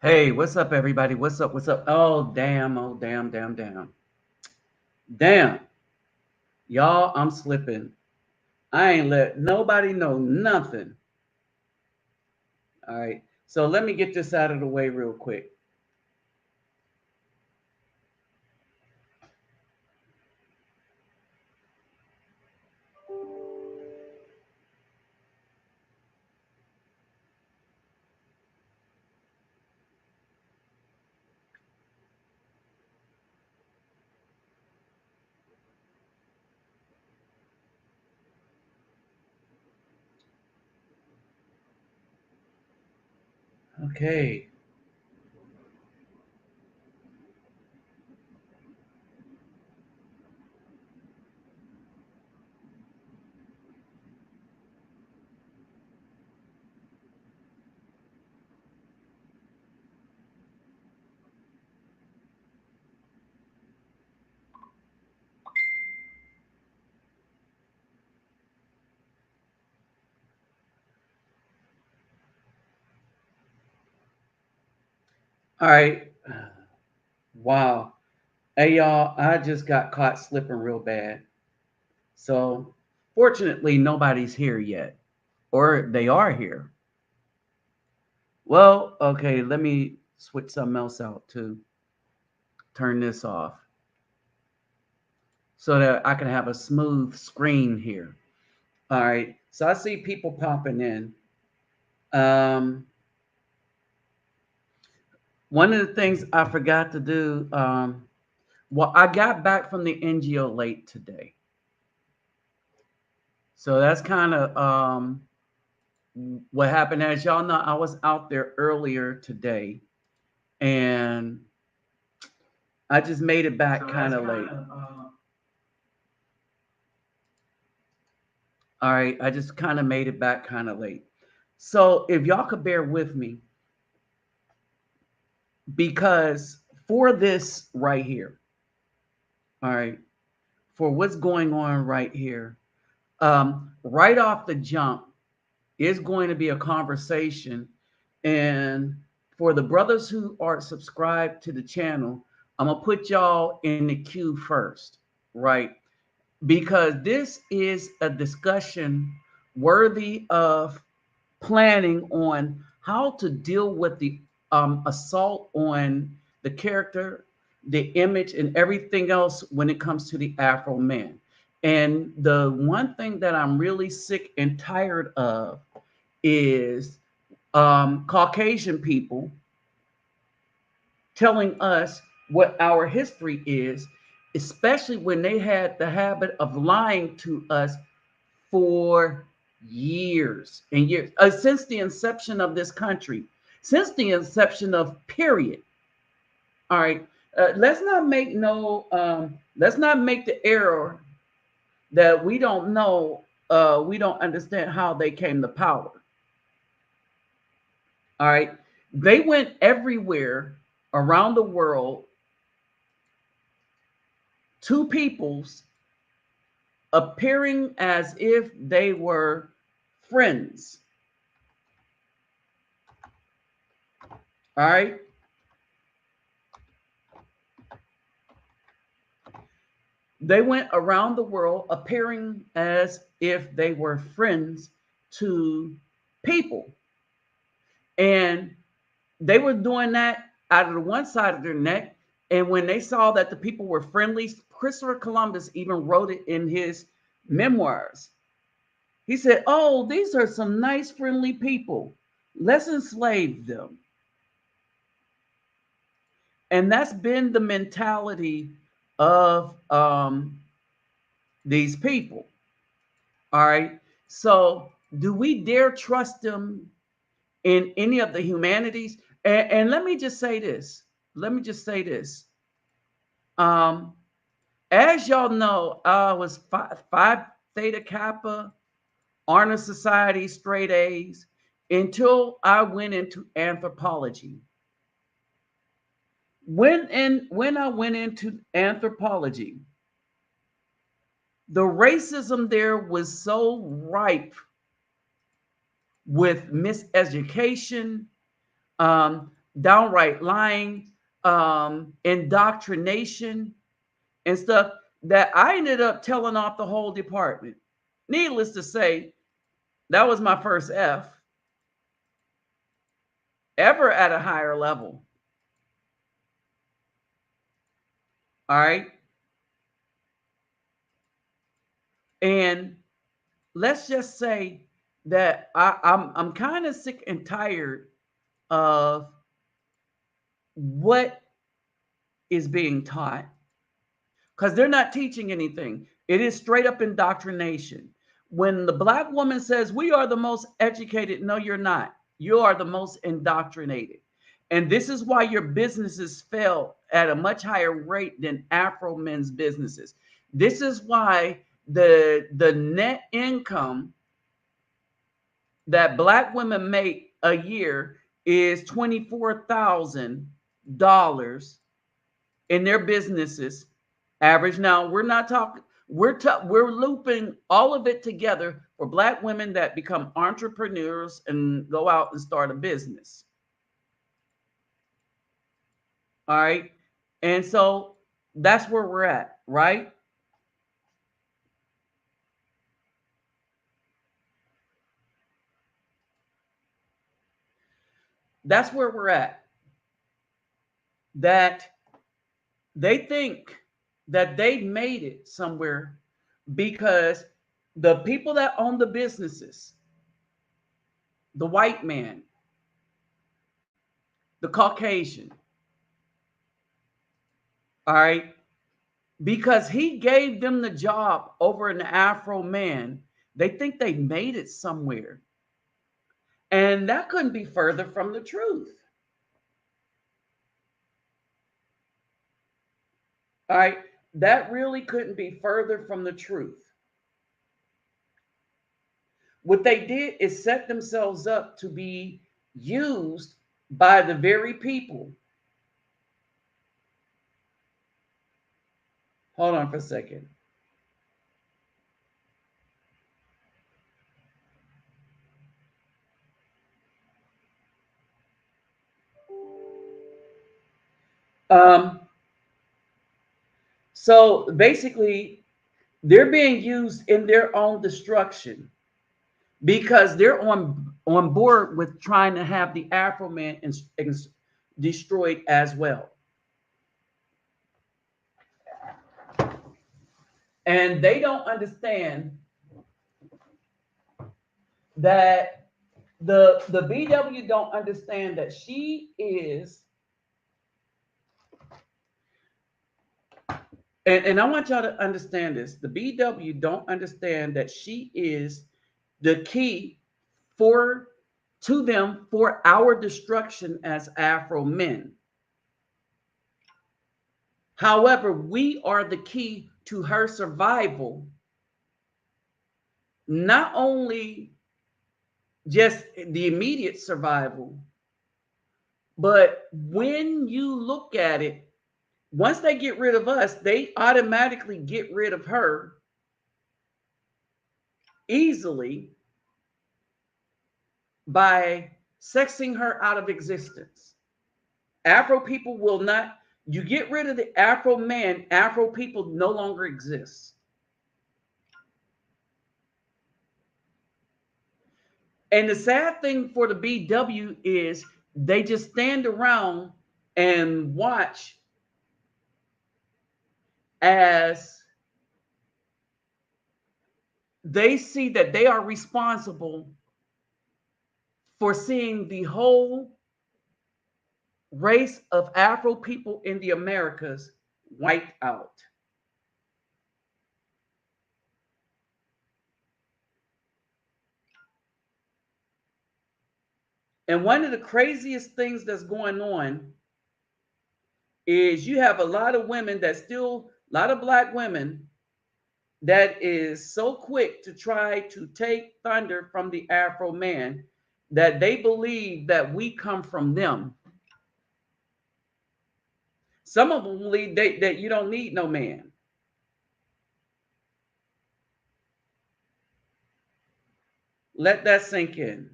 Hey, what's up, everybody? What's up? What's up? Oh, damn. Oh, damn, damn, damn. Damn. Y'all, I'm slipping. I ain't let nobody know nothing. All right. So let me get this out of the way real quick. Okay. All right. Wow. Hey, y'all, I just got caught slipping real bad. So fortunately, nobody's here yet, or they are here. Well, okay, let me switch something else out to turn this off so that I can have a smooth screen here. All right. So I see people popping in. Um, One of the things I forgot to do, well, I got back from the NGO late today. So that's kind of what happened. As y'all know, I was out there earlier today and I just made it back kind of late. All right. I just kind of made it back kind of late. So if y'all could bear with me, because for this right here, all right, for what's going on right here, right off the jump is going to be a conversation. And for the brothers who are subscribed to the channel, I'm going to put y'all in the queue first, right? Because this is a discussion worthy of planning on how to deal with the assault on the character, the image, and everything else when it comes to the Afro man. And the one thing that I'm really sick and tired of is Caucasian people telling us what our history is, especially when they had the habit of lying to us for years and years, since the inception of this country, since the inception of period. All right, let's not make the error that we don't know, we don't understand how they came to power. All right, they went everywhere around the world, two peoples appearing as if they were friends. All right, they went around the world appearing as if they were friends to people. And they were doing that out of the one side of their neck. And when they saw that the people were friendly, Christopher Columbus even wrote it in his memoirs. He said, "Oh, these are some nice, friendly people. Let's enslave them." And that's been the mentality of these people. All right. So, do we dare trust them in any of the humanities? And let me just say this. Let me just say this. Um, as y'all know, I was Phi Theta Kappa, Honor Society, straight A's, until I went into anthropology. When I went into anthropology, the racism there was so ripe. with miseducation, downright lying, indoctrination, and stuff that I ended up telling off the whole department. Needless to say, that was my first F ever at a higher level. All right. And let's just say that I'm kind of sick and tired of what is being taught because they're not teaching anything. It is straight up indoctrination. When the black woman says, we are the most educated, no, you're not. You are the most indoctrinated. And this is why your businesses fail at a much higher rate than Afro men's businesses. This is why the net income that black women make a year is $24,000 in their businesses average. Now we're not talking. We're looping all of it together for black women that become entrepreneurs and go out and start a business. All right, and so that's where we're at, right? That's where we're at. That they think that they made it somewhere because the people that own the businesses, the white man, the Caucasian, all right, because he gave them the job over an Afro man, they think they made it somewhere. And that couldn't be further from the truth. All right, that really couldn't be further from the truth. What they did is set themselves up to be used by the very people. Hold on for a second. Um, so basically, they're being used in their own destruction because they're on board with trying to have the Afro man destroyed as well. And they don't understand that the BW don't understand that she is, and I want y'all to understand this. The BW don't understand that she is the key for to them for our destruction as Afro men. However, we are the key to her survival, not only just the immediate survival, but when you look at it, once they get rid of us, they automatically get rid of her easily by sexing her out of existence. Afro people will not, you get rid of the Afro man, Afro people no longer exist. And the sad thing for the BW is they just stand around and watch as they see that they are responsible for seeing the whole race of Afro people in the Americas wiped out. And one of the craziest things that's going on is you have a lot of women that still, a lot of black women that is so quick to try to take thunder from the Afro man that they believe that we come from them. Some of them believe that you don't need no man. Let that sink in.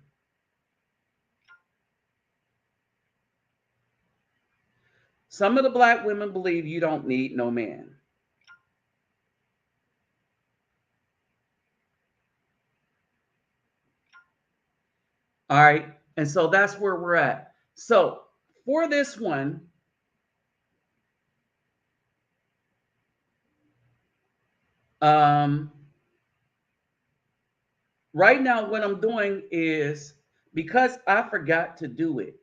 Some of the black women believe you don't need no man. All right. And so that's where we're at. So for this one, um, right now, what I'm doing is because I forgot to do it,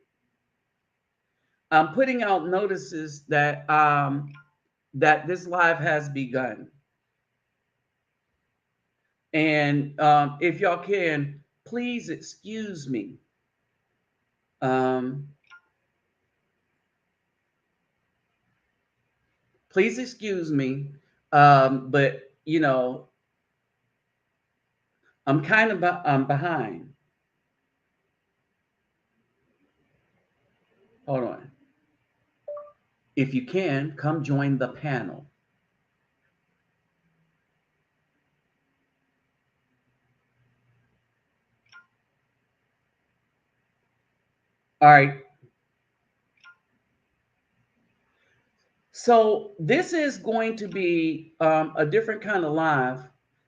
I'm putting out notices that this live has begun. And if y'all can, please excuse me. Um, please excuse me. But you know, I'm kind of behind. Hold on. If you can, come join the panel. All right. So this is going to be a different kind of live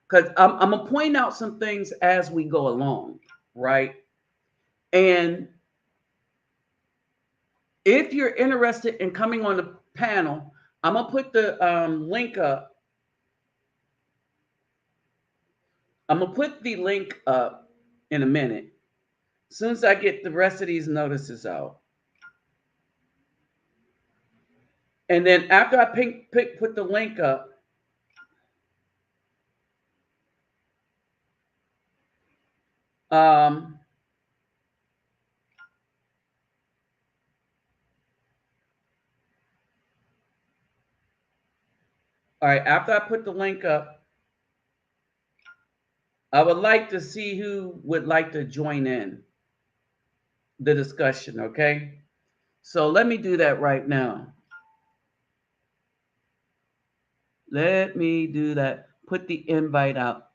because I'm gonna point out some things as we go along, right? And if you're interested in coming on the panel, I'm gonna put the link up. I'm gonna put the link up in a minute. As soon as I get the rest of these notices out. And then after I put the link up, um, all right, after I put the link up, I would like to see who would like to join in the discussion, okay? So let me do that right now. Let me do that. Put the invite out.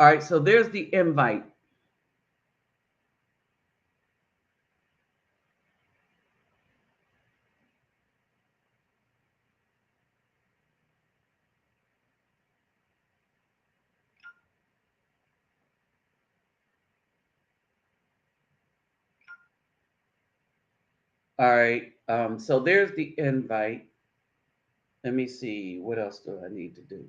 All right, so there's the invite. All right, so there's the invite. Let me see, what else do I need to do?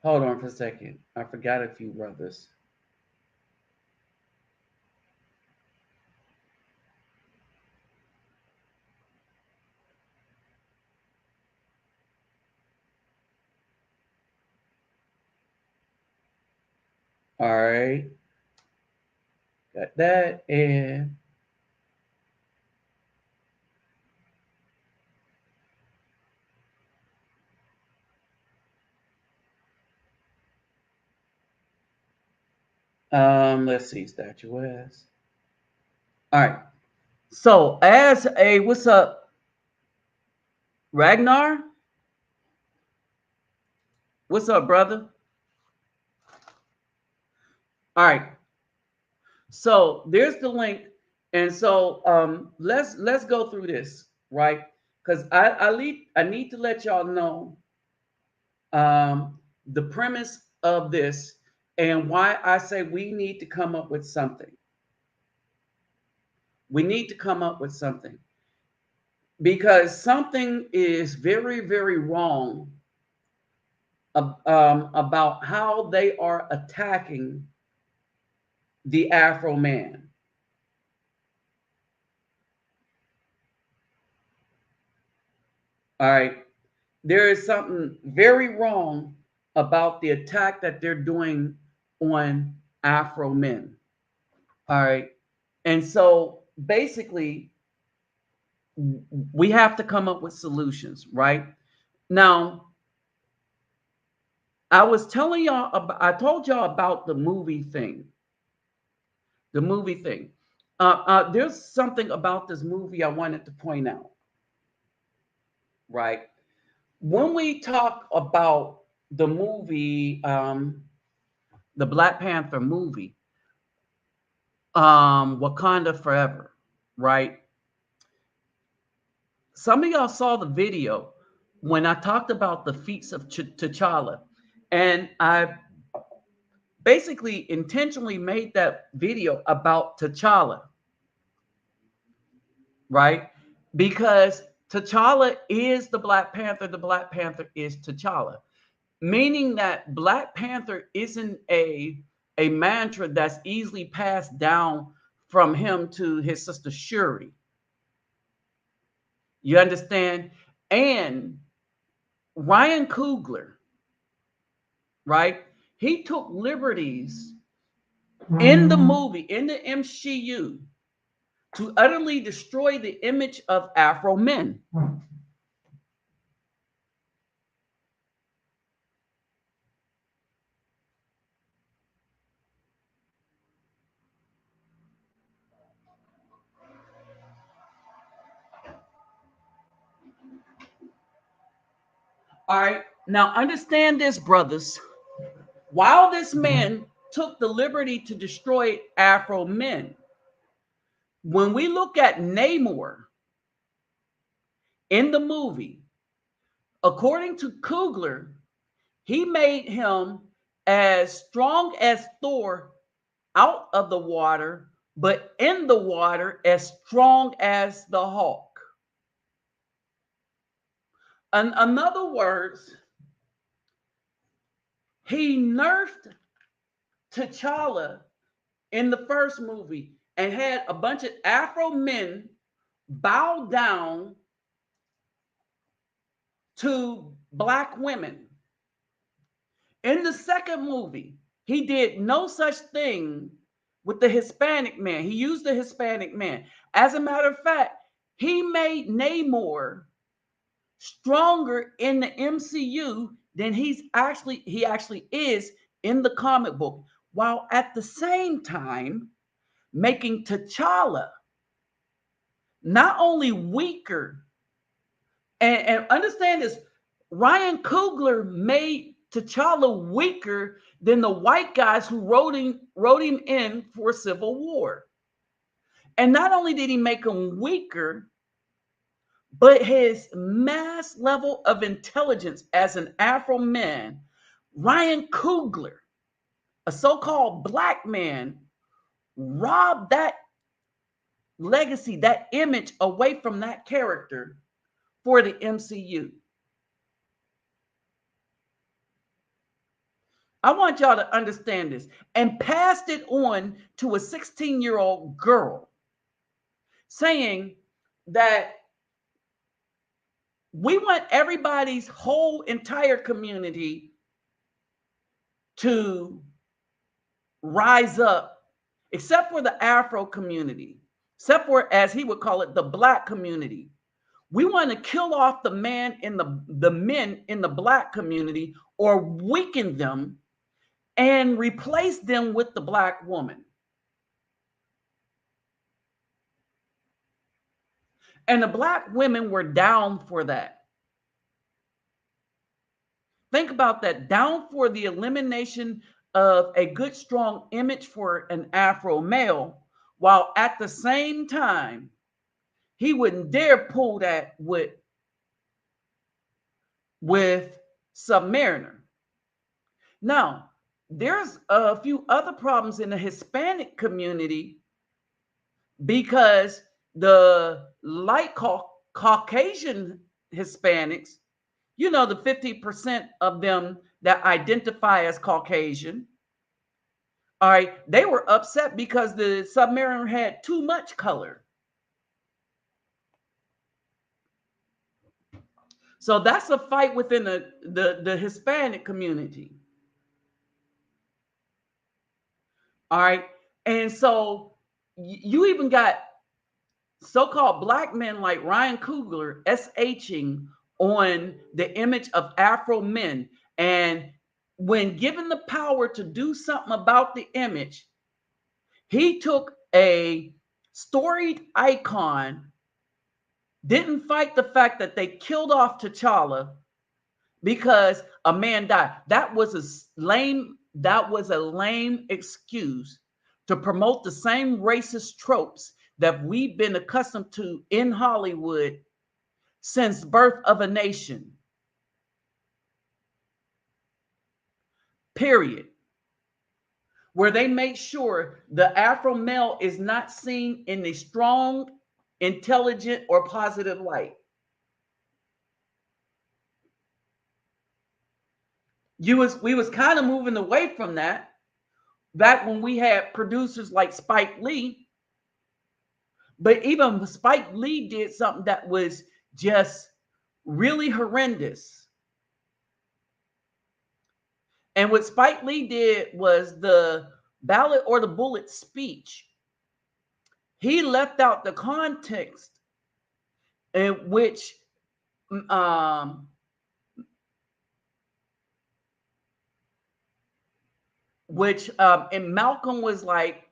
Hold on for a second. I forgot a few brothers. All right, got that. And let's see, statuettes. All right. So as a what's up, Ragnar? What's up, brother? All right. So there's the link, and so let's go through this, right? Because I need to let y'all know the premise of this and why I say we need to come up with something. We need to come up with something because something is very, very wrong about how they are attacking the Afro man. All right. There is something very wrong about the attack that they're doing on Afro men. All right. And so basically, we have to come up with solutions, right? Now, I told y'all about the movie thing. The movie thing. There's something about this movie I wanted to point out, right? When we talk about the movie, the Black Panther movie, Wakanda Forever, right? Some of y'all saw the video when I talked about the feats of T'Challa, and I basically intentionally made that video about T'Challa, right? Because T'Challa is the Black Panther is T'Challa, meaning that Black Panther isn't a mantra that's easily passed down from him to his sister Shuri. You understand? And Ryan Coogler, right? He took liberties in the movie, in the MCU, to utterly destroy the image of Afro men. All right. Now, understand this, brothers. While this man took the liberty to destroy Afro men, when we look at Namor in the movie, according to Coogler, he made him as strong as Thor out of the water, but in the water as strong as the Hulk. In other words, he nerfed T'Challa in the first movie and had a bunch of Afro men bow down to Black women. In the second movie, he did no such thing with the Hispanic man. He used the Hispanic man. As a matter of fact, he made Namor stronger in the MCU than he actually is in the comic book, while at the same time making T'Challa not only weaker, and understand this, Ryan Coogler made T'Challa weaker than the white guys who wrote him in for Civil War. And not only did he make him weaker, but his mass level of intelligence as an Afro man, Ryan Coogler, a so-called Black man, robbed that legacy, that image away from that character for the MCU. I want y'all to understand this, and passed it on to a 16-year-old girl, saying that we want everybody's whole entire community to rise up, except for the Afro community, except for, as he would call it, the Black community. We want to kill off the men in the Black community, or weaken them and replace them with the Black woman. And the Black women were down for that. Think about that, down for the elimination of a good, strong image for an Afro male, while at the same time, he wouldn't dare pull that with Submariner. Now, there's a few other problems in the Hispanic community, because the light Caucasian Hispanics, you know, the 50% of them that identify as Caucasian, all right, they were upset because the Submariner had too much color. So that's a fight within the Hispanic community. All right. And so you even got so-called Black men like Ryan Coogler SHing on the image of Afro men. And when given the power to do something about the image, he took a storied icon didn't fight the fact that they killed off T'Challa because a man died. That was a lame excuse to promote the same racist tropes that we've been accustomed to in Hollywood since birth of a nation. Period. Where they make sure the Afro male is not seen in a strong, intelligent, or positive light. We was kind of moving away from that back when we had producers like Spike Lee. But even Spike Lee did something that was just really horrendous. And what Spike Lee did was the ballot or the bullet speech. He left out the context in which and Malcolm was like,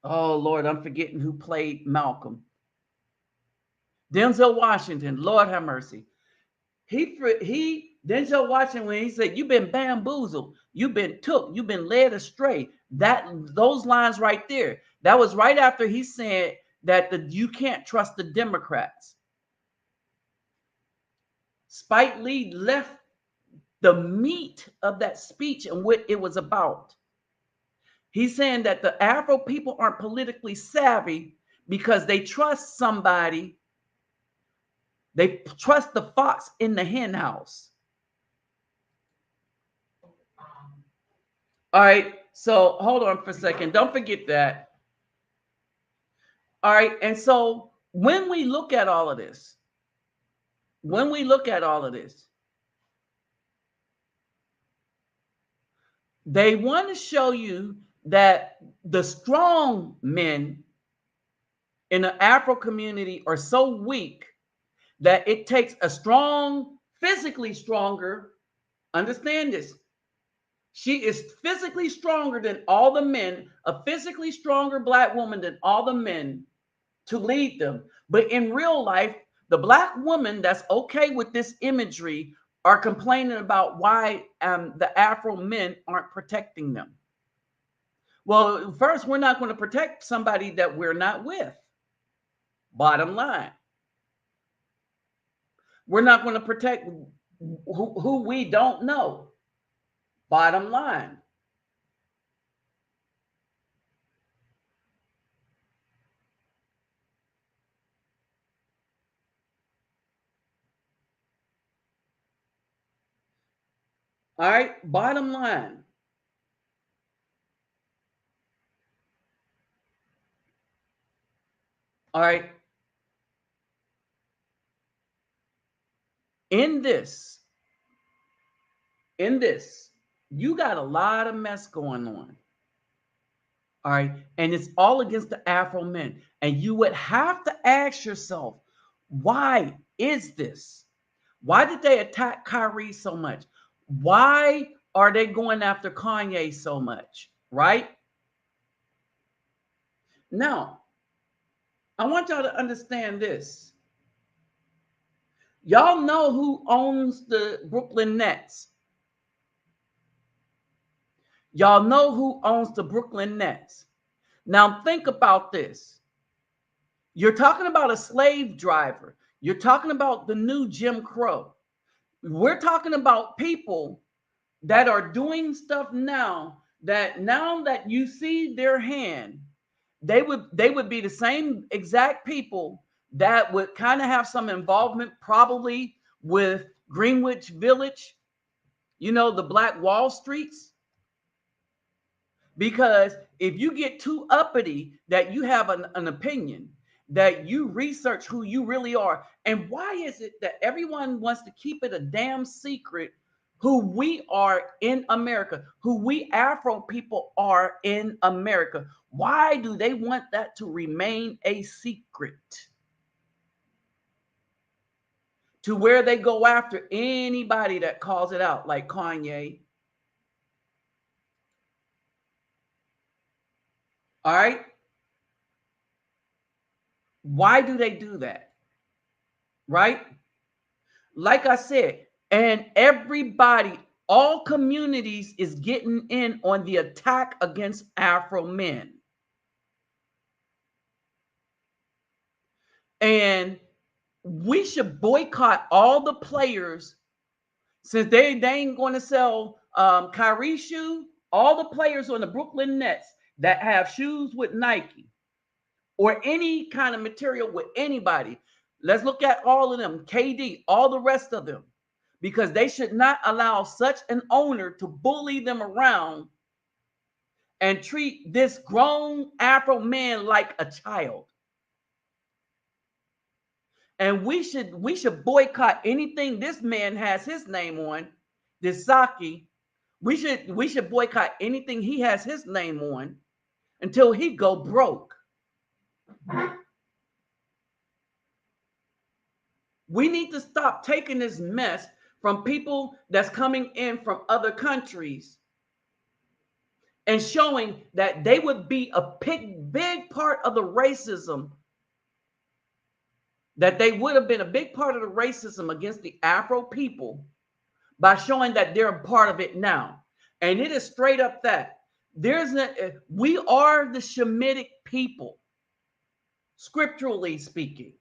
oh Lord, I'm forgetting who played Malcolm. Denzel Washington, Lord have mercy. Denzel Washington, when he said, "You've been bamboozled, you've been took, you've been led astray." Those lines right there. That was right after he said that you can't trust the Democrats. Spike Lee left the meat of that speech and what it was about. He's saying that the Afro people aren't politically savvy because they trust somebody. They trust the fox in the hen house. All right. So hold on for a second. Don't forget that. All right. And so when we look at all of this, they want to show you that the strong men in the Afro community are so weak that it takes a strong, physically stronger, understand this. She is physically stronger than all the men, a physically stronger Black woman than all the men to lead them. But in real life, the Black woman that's okay with this imagery are complaining about why the Afro men aren't protecting them. Well, first, we're not going to protect somebody that we're not with. Bottom line. We're not going to protect who we don't know. Bottom line. All right, bottom line. All right. In this, you got a lot of mess going on. All right. And it's all against the Afro men. And you would have to ask yourself, why is this? Why did they attack Kyrie so much? Why are they going after Kanye so much? Right? Now, I want y'all to understand this. Y'all know who owns the Brooklyn Nets. Y'all know who owns the Brooklyn Nets. Now think about this. You're talking about a slave driver. You're talking about the new Jim Crow. We're talking about people that are doing stuff now that you see their hand, they would be the same exact people that would kind of have some involvement probably with Greenwich Village, the Black Wall Streets. Because if you get too uppity that you have an opinion, that you research who you really are, and why is it that everyone wants to keep it a damn secret who we are in America, who we Afro people are in America? Why do they want that to remain a secret? To where they go after anybody that calls it out, like Kanye. All right. Why do they do that? Right? Like I said, and everybody, all communities is getting in on the attack against Afro men. And we should boycott all the players since they ain't going to sell Kyrie shoe. All the players on the Brooklyn Nets that have shoes with Nike or any kind of material with anybody. Let's look at all of them, KD, all the rest of them, because they should not allow such an owner to bully them around and treat this grown Afro man like a child. And we should boycott anything this man has his name on, this Saki. We should boycott anything he has his name on until he go broke. We need to stop taking this mess from people that's coming in from other countries and showing that they would be a big part of the racism, that they would have been a big part of the racism against the Afro people by showing that they're a part of it now. And it is straight up that we are the Shemitic people, scripturally speaking.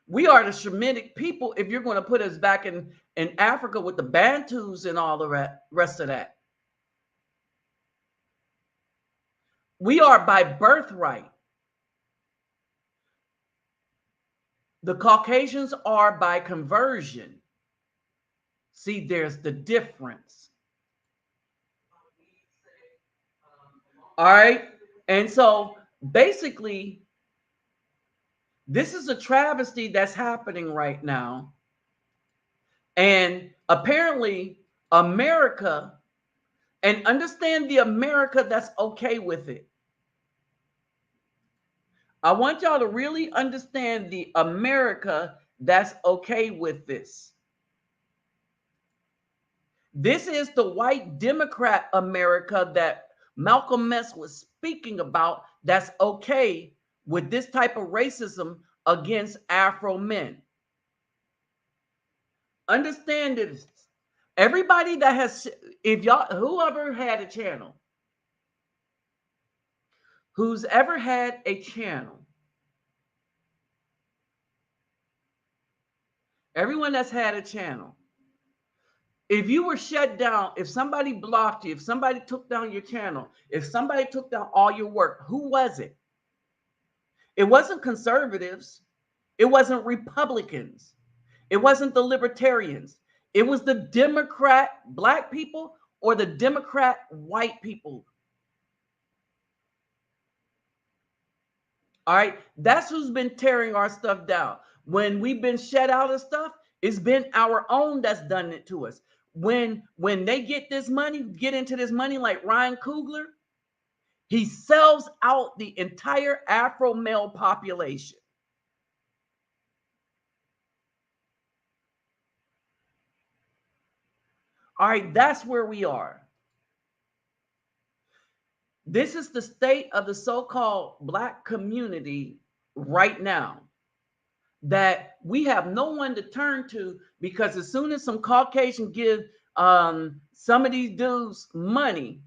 We are the Shemitic people if you're going to put us back in Africa with the Bantus and all the rest of that. We are by birthright. The Caucasians are by conversion. See, there's the difference. All right. And so basically, this is a travesty that's happening right now. And apparently, America, and understand the America that's okay with it. I want y'all to really understand the America that's okay with this. This is the white Democrat America that Malcolm X was speaking about that's okay with this type of racism against Afro men. Understand this. Everybody that has, if y'all, whoever had a channel, who's ever had a channel, everyone that's had a channel, if you were shut down, if somebody blocked you, if somebody took down your channel, if somebody took down all your work, who was it? It wasn't conservatives. It wasn't Republicans. It wasn't the libertarians. It was the Democrat black people or the Democrat white people. All right. That's who's been tearing our stuff down. When we've been shut out of stuff, it's been our own that's done it to us. When they get this money, get into this money like Ryan Coogler, he sells out the entire Afro male population. All right, that's where we are. This is the state of the so-called black community right now, that we have no one to turn to, because as soon as some Caucasian give some of these dudes money,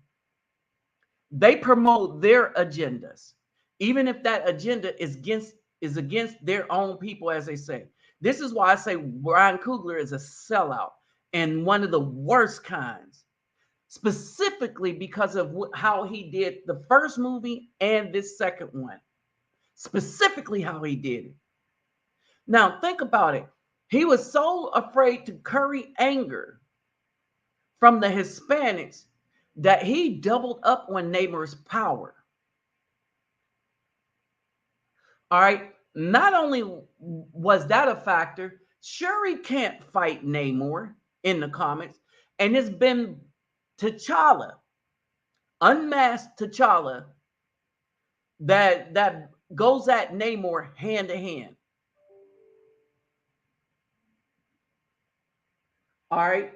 they promote their agendas, even if that agenda is against their own people, as they say. This is why I say Ryan Coogler is a sellout, and one of the worst kinds, specifically because of how he did the first movie and this second one, specifically how he did it. Now, think about it. He was so afraid to curry anger from the Hispanics that he doubled up on Neymar's power. All right. Not only was that a factor, Shuri can't fight Namor in the comics, and it's been T'Challa, unmasked T'Challa, that goes at Namor hand to hand. All right.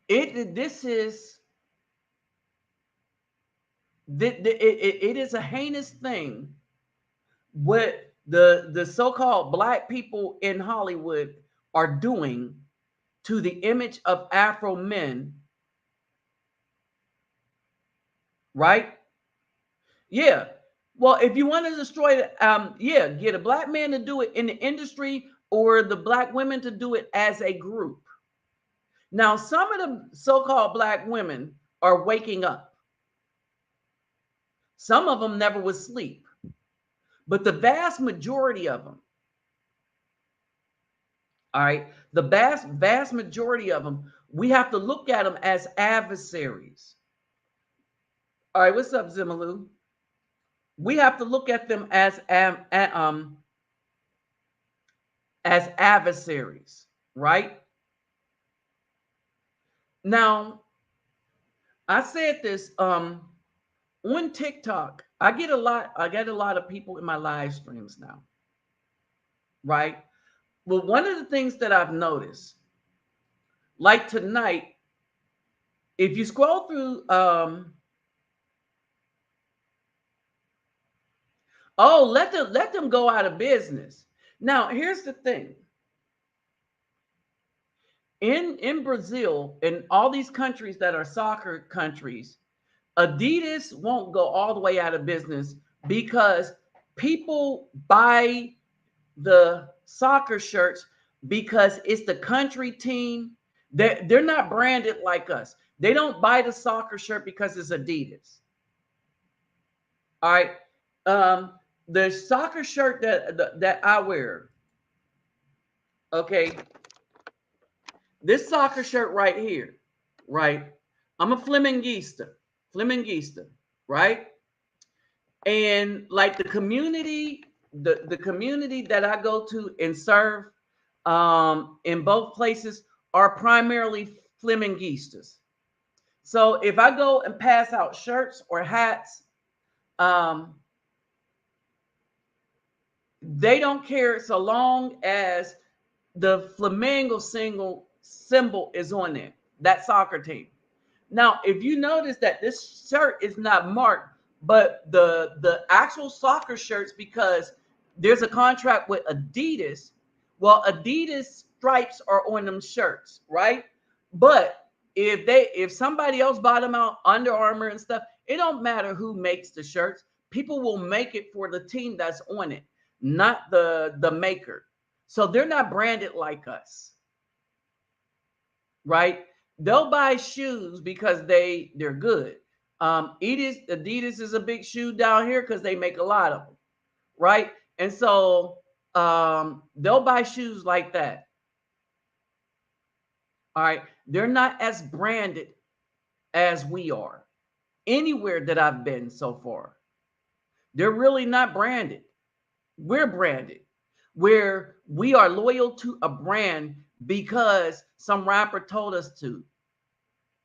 This is It is a heinous thing what the so-called black people in Hollywood are doing to the image of Afro men, right? Yeah. Well, if you want to destroy it, yeah, get a black man to do it in the industry or the black women to do it as a group. Now, some of the so-called black women are waking up. Some of them never was asleep, but the vast majority of them, all right, the vast majority of them, we have to look at them as adversaries. All right, what's up, Zimalu? We have to look at them as adversaries, right? Now, I said this on TikTok. I get a lot of people in my live streams now, right? Well, one of the things that I've noticed, like tonight, if you scroll through oh, let them go out of business. Now, here's the thing. In Brazil, in all these countries that are soccer countries, Adidas won't go all the way out of business because people buy the soccer shirts because it's the country team. They're not branded like us. They don't buy the soccer shirt because it's Adidas. All right. Um, the soccer shirt that I wear, okay, this soccer shirt right here, right? I'm a Flamenguista, right? And like the community that I go to and serve in both places are primarily Flamenguistas. So if I go and pass out shirts or hats, um, they don't care so long as the Flamengo single symbol is on it, that soccer team. Now, if you notice that this shirt is not marked, but the actual soccer shirts, because there's a contract with Adidas, well, Adidas stripes are on them shirts, right? But if somebody else bought them out, Under Armour and stuff, it don't matter who makes the shirts. People will make it for the team that's on it, not the maker. So they're not branded like us, right? They'll buy shoes because they're good. Adidas is a big shoe down here because they make a lot of them, right? And so they'll buy shoes like that. All right, they're not as branded as we are. Anywhere that I've been so far, they're really not branded. We're branded, where we are loyal to a brand because some rapper told us to,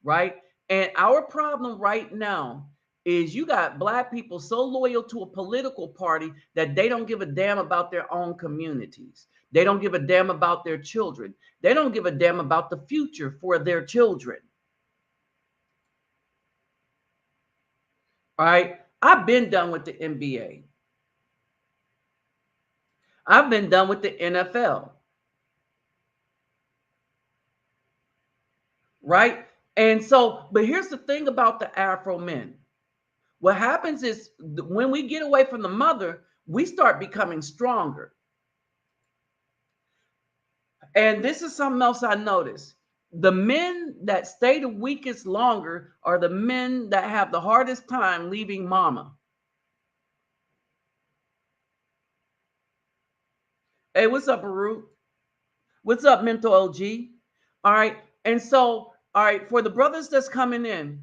right? And our problem right now is you got black people so loyal to a political party that they don't give a damn about their own communities. They don't give a damn about their children. They don't give a damn about the future for their children. All right. I've been done with the NBA. I've been done with the NFL. Right. And so, but here's the thing about the Afro men. What happens is when we get away from the mother, we start becoming stronger. And this is something else I noticed. The men that stay the weakest longer are the men that have the hardest time leaving mama. Hey, what's up, Aru? What's up, Mental OG? All right. And so, all right, for the brothers that's coming in.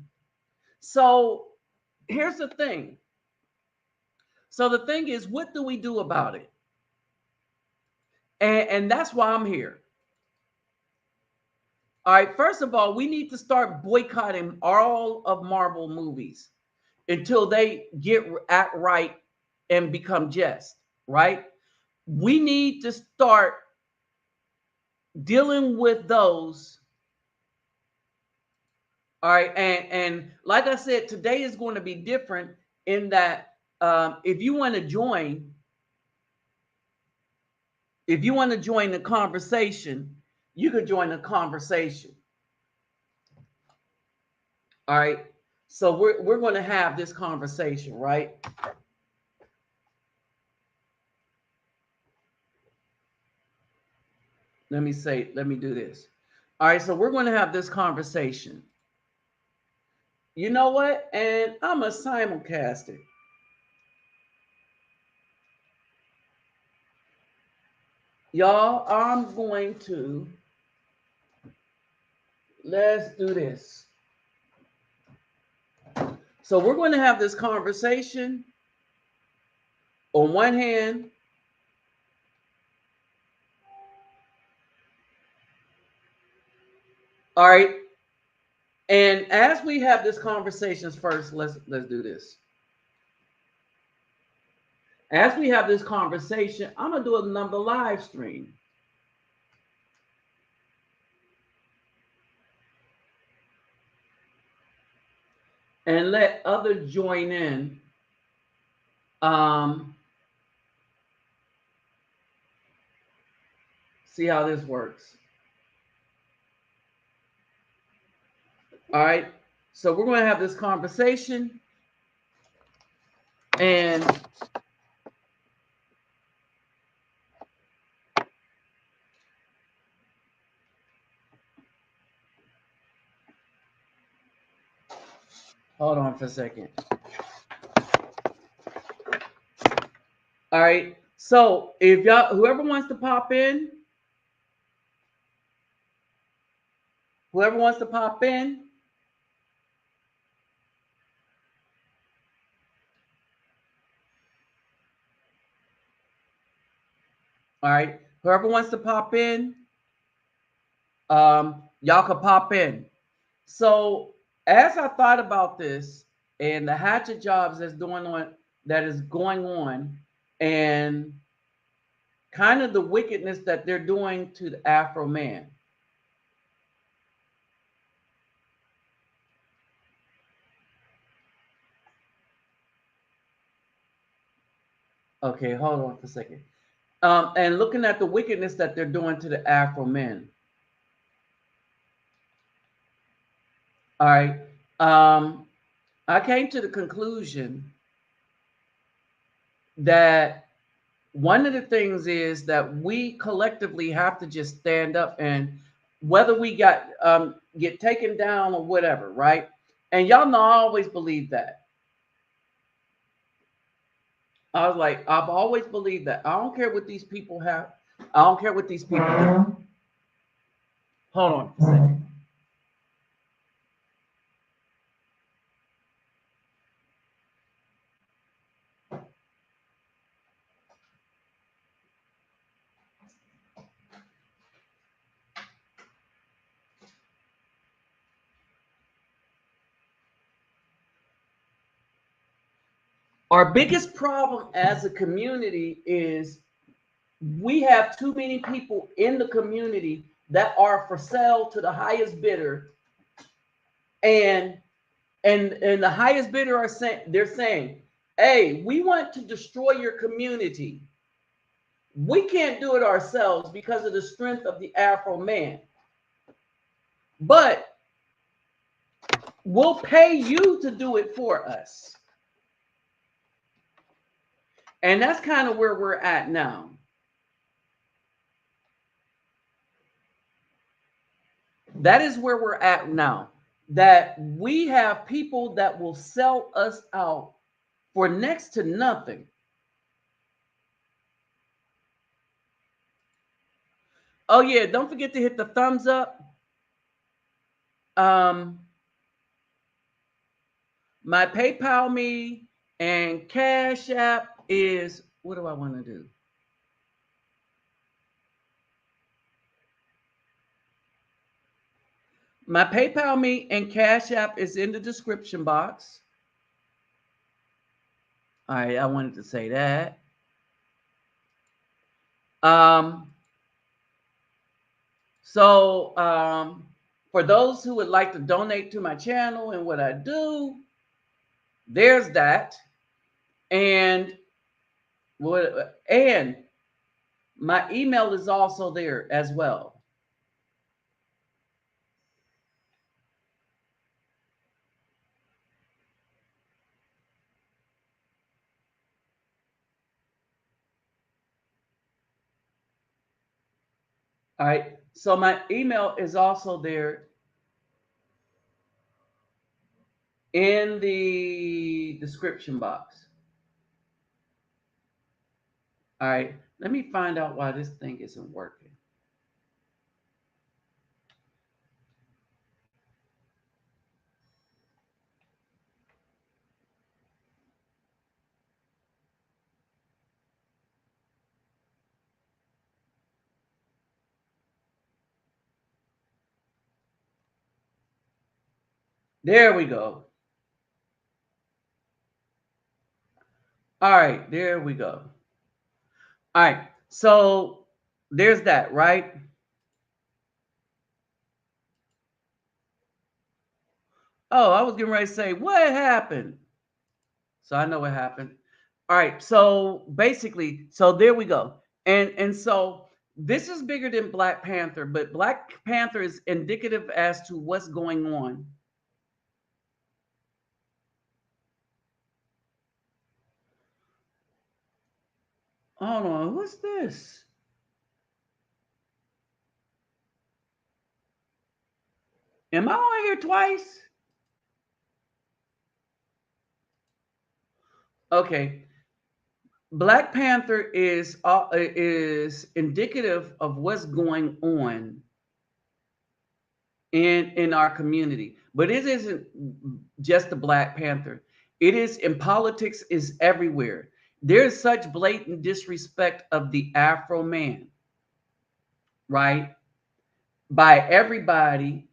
So here's the thing. So the thing is, what do we do about it? And that's why I'm here. All right, first of all, we need to start boycotting all of Marvel movies until they get act right and become just, right? We need to start dealing with those All right, and like I said, today is going to be different in that if you want to join, the conversation, you could join the conversation. All right. So we're going to have this conversation, right? Let me do this. All right, so we're going to have this conversation. You know what? And I'm a simulcast it. Y'all, I'm going to let's do this. So we're going to have this conversation. On one hand, all right. And as we have this conversations first, let's do this. As we have this conversation, I'm gonna do another live stream. And let others join in. See how this works. All right. So we're going to have this conversation. And hold on for a second. All right. So if y'all, whoever wants to pop in, whoever wants to pop in, all right. Whoever wants to pop in, y'all can pop in. So as I thought about this and the hatchet jobs that is going on, and kind of the wickedness that they're doing to the Afro man. Okay, hold on for a second. And looking at the wickedness that they're doing to the Afro men. All right. I came to the conclusion that one of the things is that we collectively have to just stand up, and whether we get taken down or whatever, right? And y'all know I always believe that. I was like, I've always believed that. I don't care what these people have. I don't care what these people do. Hold on a second. Our biggest problem as a community is we have too many people in the community that are for sale to the highest bidder, and and the highest bidder are saying, they're saying, hey, we want to destroy your community. We can't do it ourselves because of the strength of the Afro man, but we'll pay you to do it for us. And that's kind of where we're at now. That is where we're at now. That we have people that will sell us out for next to nothing. Oh yeah, don't forget to hit the thumbs up. Um, my PayPal me and Cash App is, what do I want to do? My PayPal me and Cash App is in the description box. All right, I wanted to say that. Um, so For those who would like to donate to my channel and what I do, there's that. And my email is also there as well. All right. So my email is also there in the description box. All right. Let me find out why this thing isn't working. There we go. All right. There we go. All right. So there's that, right? Oh, I was getting ready to say, what happened? So I know what happened. All right. So basically, so there we go. And so this is bigger than Black Panther, but Black Panther is indicative as to what's going on. Hold on, what's this? Am I on here twice? Okay. Black Panther is indicative of what's going on in our community, but it isn't just the Black Panther. It is in politics, is everywhere. There's such blatant disrespect of the Afro man, right, by everybody,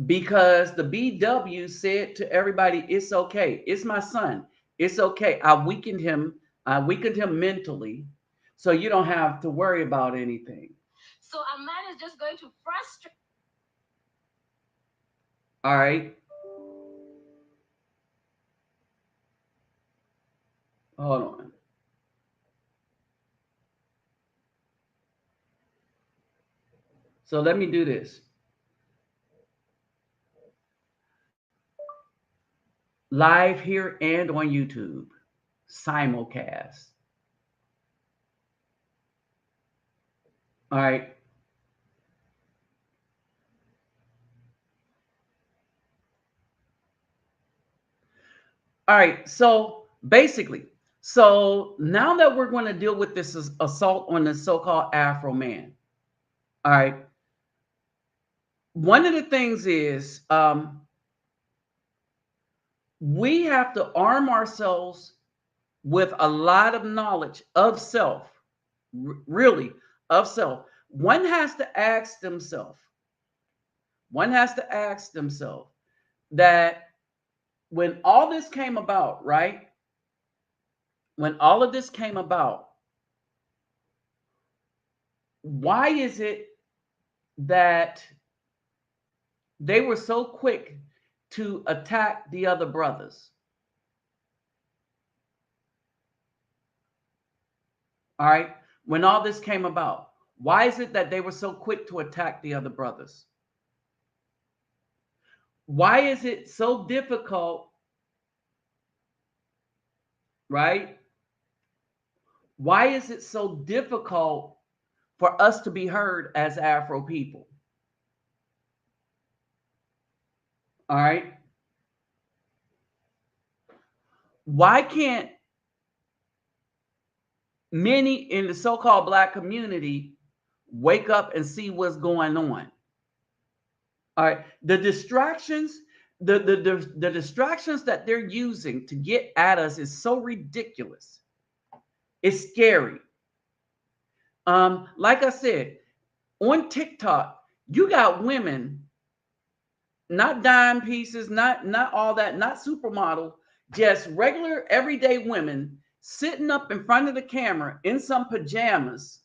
because the BW said to everybody, "It's okay. It's my son. It's okay. I weakened him. I weakened him mentally, so you don't have to worry about anything." So a man is just going to frustrate. All right. Hold on. So let me do this. Live here and on YouTube, simulcast. All right. All right. So basically, so now that we're going to deal with this assault on the so-called Afro man. All right. One of the things is we have to arm ourselves with a lot of knowledge of self, really of self. One has to ask themselves that when all this came about, right? When all of this came about, why is it that they were so quick to attack the other brothers? All right. When all this came about, why is it that they were so quick to attack the other brothers? Why is it so difficult, right? Why is it so difficult for us to be heard as Afro people? All right. Why can't many in the so-called Black community wake up and see what's going on? All right. The distractions, the distractions that they're using to get at us is so ridiculous. It's scary. Like I said, on TikTok, you got women, not dime pieces, not all that, not supermodel, just regular everyday women sitting up in front of the camera in some pajamas,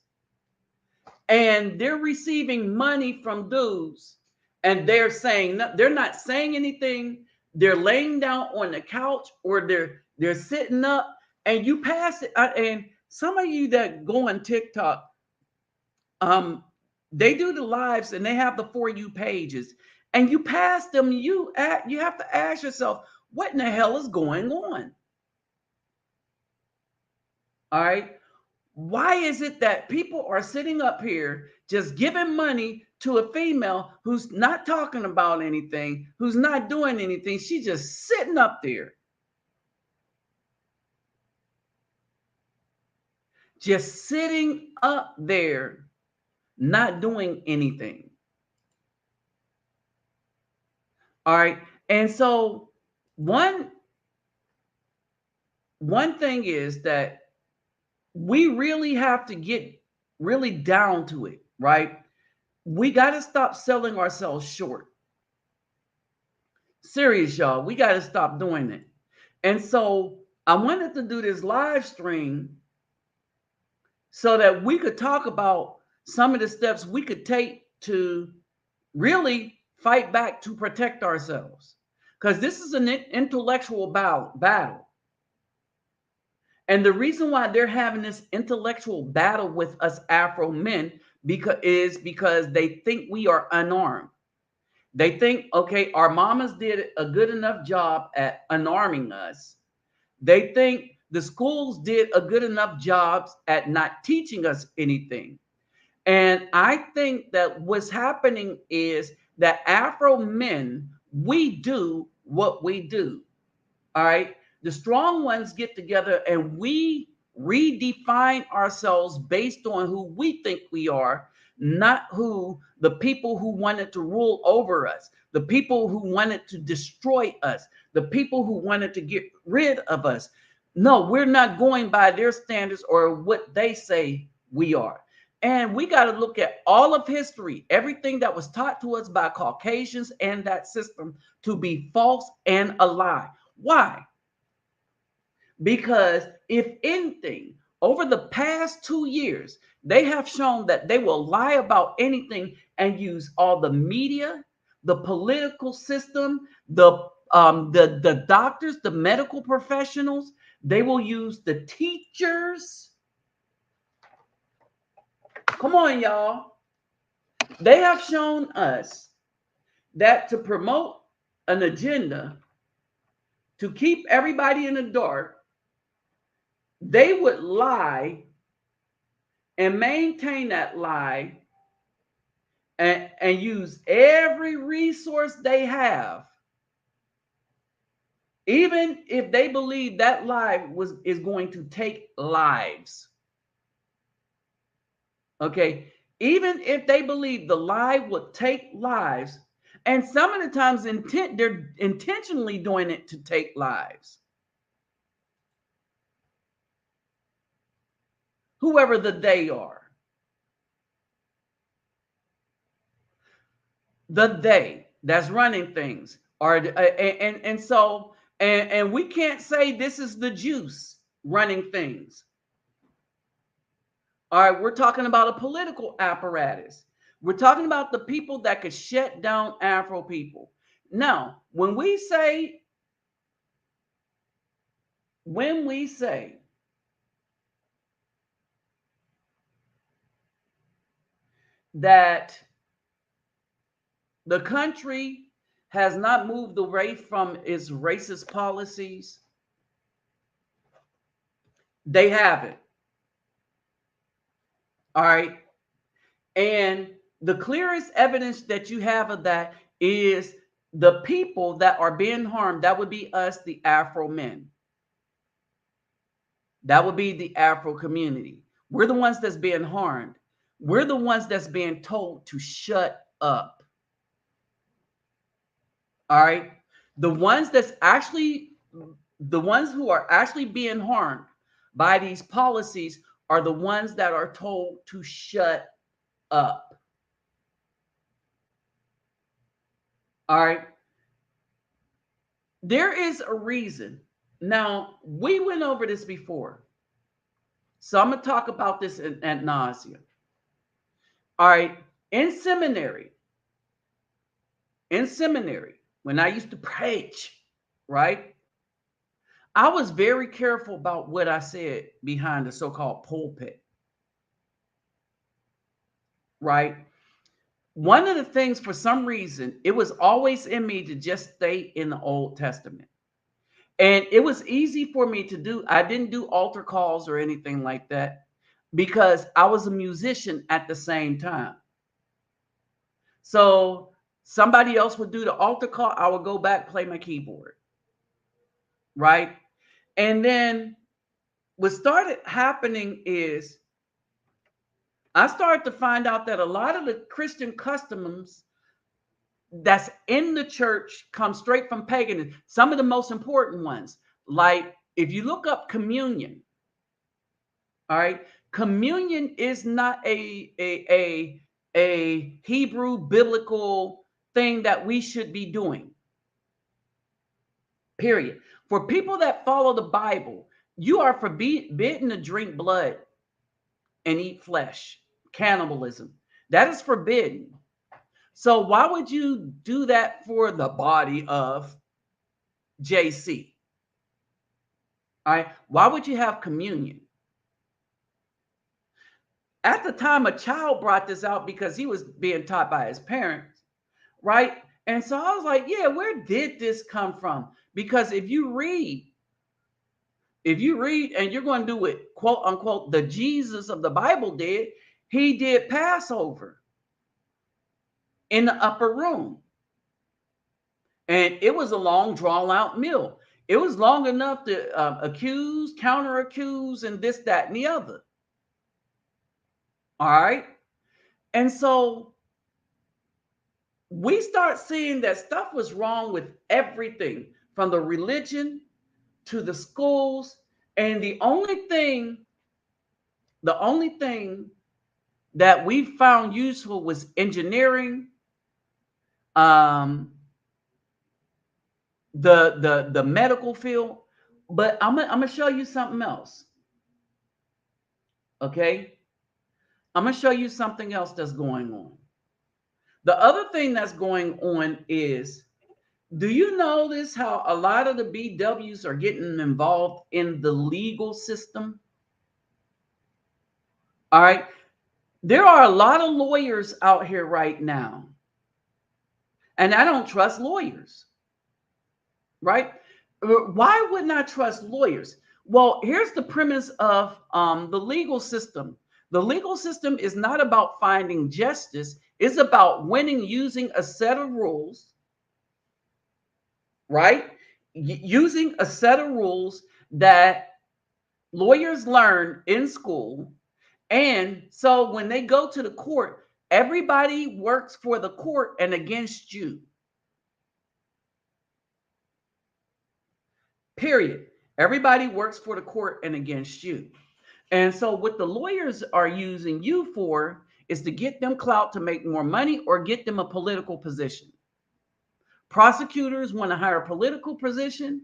and they're receiving money from dudes, and they're not saying anything. They're laying down on the couch or they're sitting up, and you pass it. And some of you that go on TikTok, um, they do the lives and they have the For You pages, and you pass them. You have to ask yourself, what in the hell is going on? All right. Why is it that people are sitting up here just giving money to a female who's not talking about anything, who's not doing anything? She's just sitting up there, just sitting up there, not doing anything. All right. And so one one thing is that we really have to get really down to it, right? We got to stop selling ourselves short. Serious, y'all. We got to stop doing it. And so I wanted to do this live stream so that we could talk about some of the steps we could take to really fight back to protect ourselves. Because this is an intellectual battle. And the reason why they're having this intellectual battle with us Afro men because they think we are unarmed. They think, okay, our mamas did a good enough job at unarming us. They think the schools did a good enough jobs at not teaching us anything. And I think that what's happening is that Afro men, we do what we do. All right. The strong ones get together and we redefine ourselves based on who we think we are, not who the people who wanted to rule over us, the people who wanted to destroy us, the people who wanted to get rid of us. No, we're not going by their standards or what they say we are. And we got to look at all of history, everything that was taught to us by Caucasians and that system to be false and a lie. Why? Because if anything, over the past 2 years, they have shown that they will lie about anything and use all the media, the political system, the doctors, the medical professionals. They will use the teachers. Come on, y'all. They have shown us that to promote an agenda, to keep everybody in the dark, they would lie and maintain that lie and use every resource they have, even if they believe that lie is going to take lives. Okay, even if they believe the lie would take lives, and some of the times they're intentionally doing it to take lives. Whoever the they are. The they that's running things are and we can't say this is the juice running things. All right, we're talking about a political apparatus. We're talking about the people that could shut down Afro people. Now, when we say that the country has not moved away from its racist policies, they haven't. All right. And the clearest evidence that you have of that is the people that are being harmed. That would be us, the Afro men. That would be the Afro community. We're the ones that's being harmed. We're the ones that's being told to shut up. All right. The ones who are actually being harmed by these policies are the ones that are told to shut up. All right. There is a reason. Now, we went over this before. So I'm going to talk about this ad nauseum. All right. In seminary, in seminary, when I used to preach, right? I was very careful about what I said behind the so-called pulpit, right? One of the things, for some reason, it was always in me to just stay in the Old Testament. And it was easy for me to do. I didn't do altar calls or anything like that because I was a musician at the same time. So somebody else would do the altar call. I would go back, play my keyboard, right? And then what started happening is I started to find out that a lot of the Christian customs that's in the church come straight from paganism. Some of the most important ones, like if you look up communion, all right, communion is not a Hebrew biblical thing that we should be doing. Period. For people that follow the Bible, you are forbidden to drink blood and eat flesh. Cannibalism. That is forbidden. So why would you do that for the body of JC? All right. Why would you have communion? At the time, a child brought this out because he was being taught by his parents, right? And so I was like, yeah, where did this come from? Because if you read and you're going to do it, quote unquote, the Jesus of the Bible did, he did Passover in the upper room. And it was a long, drawn out meal. It was long enough to accuse, counter accuse, and this, that, and the other. All right. And so we start seeing that stuff was wrong with everything from the religion to the schools. And the only thing that we found useful was engineering, um, the medical field. But I'm gonna show you something else. Okay, I'm gonna show you something else that's going on. The other thing that's going on is, do you notice how a lot of the BWs are getting involved in the legal system? All right, there are a lot of lawyers out here right now, and I don't trust lawyers, right? Why wouldn't I trust lawyers? Well, here's the premise of the legal system. The legal system is not about finding justice. It's about winning using a set of rules, right? Using a set of rules that lawyers learn in school. And so when they go to the court, everybody works for the court and against you. Period. Everybody works for the court and against you. And so what the lawyers are using you for is to get them clout to make more money or get them a political position. Prosecutors want a higher political position,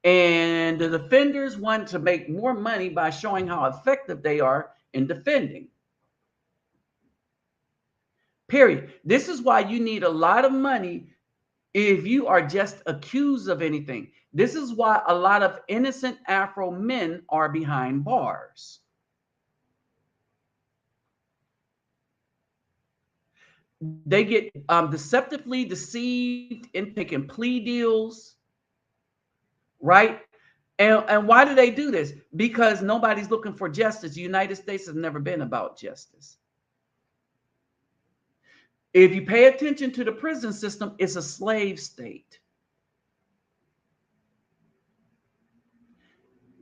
and the defenders want to make more money by showing how effective they are in defending. Period. This is why you need a lot of money if you are just accused of anything. This is why a lot of innocent Afro men are behind bars. They get deceptively deceived in taking plea deals, right? And why do they do this? Because nobody's looking for justice. The United States has never been about justice. If you pay attention to the prison system, it's a slave state.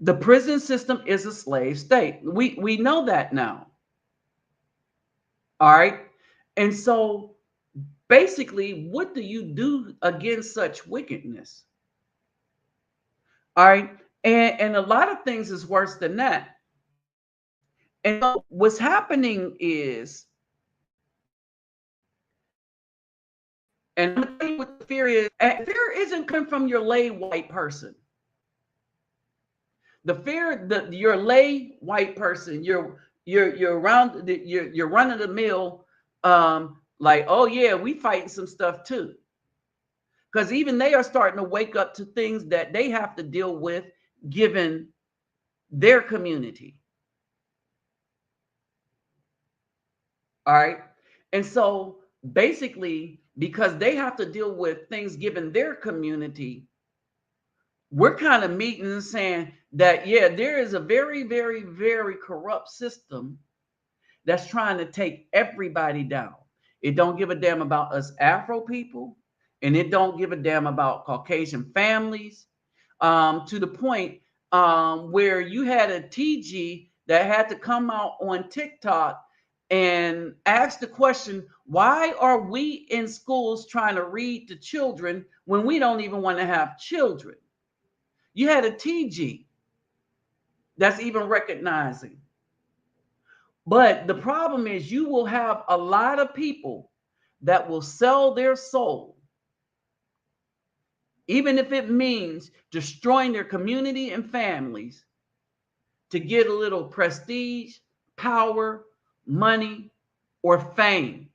The prison system is a slave state. We know that now. All right. And so basically, what do you do against such wickedness? All right. And a lot of things is worse than that. And so what's happening is, and I'm gonna tell you what the fear is. And fear isn't coming from your lay white person. The fear that your lay white person, you're around, you're running the mill, like, oh yeah, we fighting some stuff too. because even they are starting to wake up to things that they have to deal with given their community. All right. And so basically, because they have to deal with things given their community, we're kind of meeting and saying that, yeah, there is a very, very, very corrupt system that's trying to take everybody down. It don't give a damn about us Afro people, and it don't give a damn about Caucasian families, to the point where you had a TG that had to come out on TikTok and ask the question, why are we in schools trying to read to children when we don't even want to have children? You had a TG that's even recognizing. But the problem is you will have a lot of people that will sell their soul, even if it means destroying their community and families, to get a little prestige, power, money, or fame.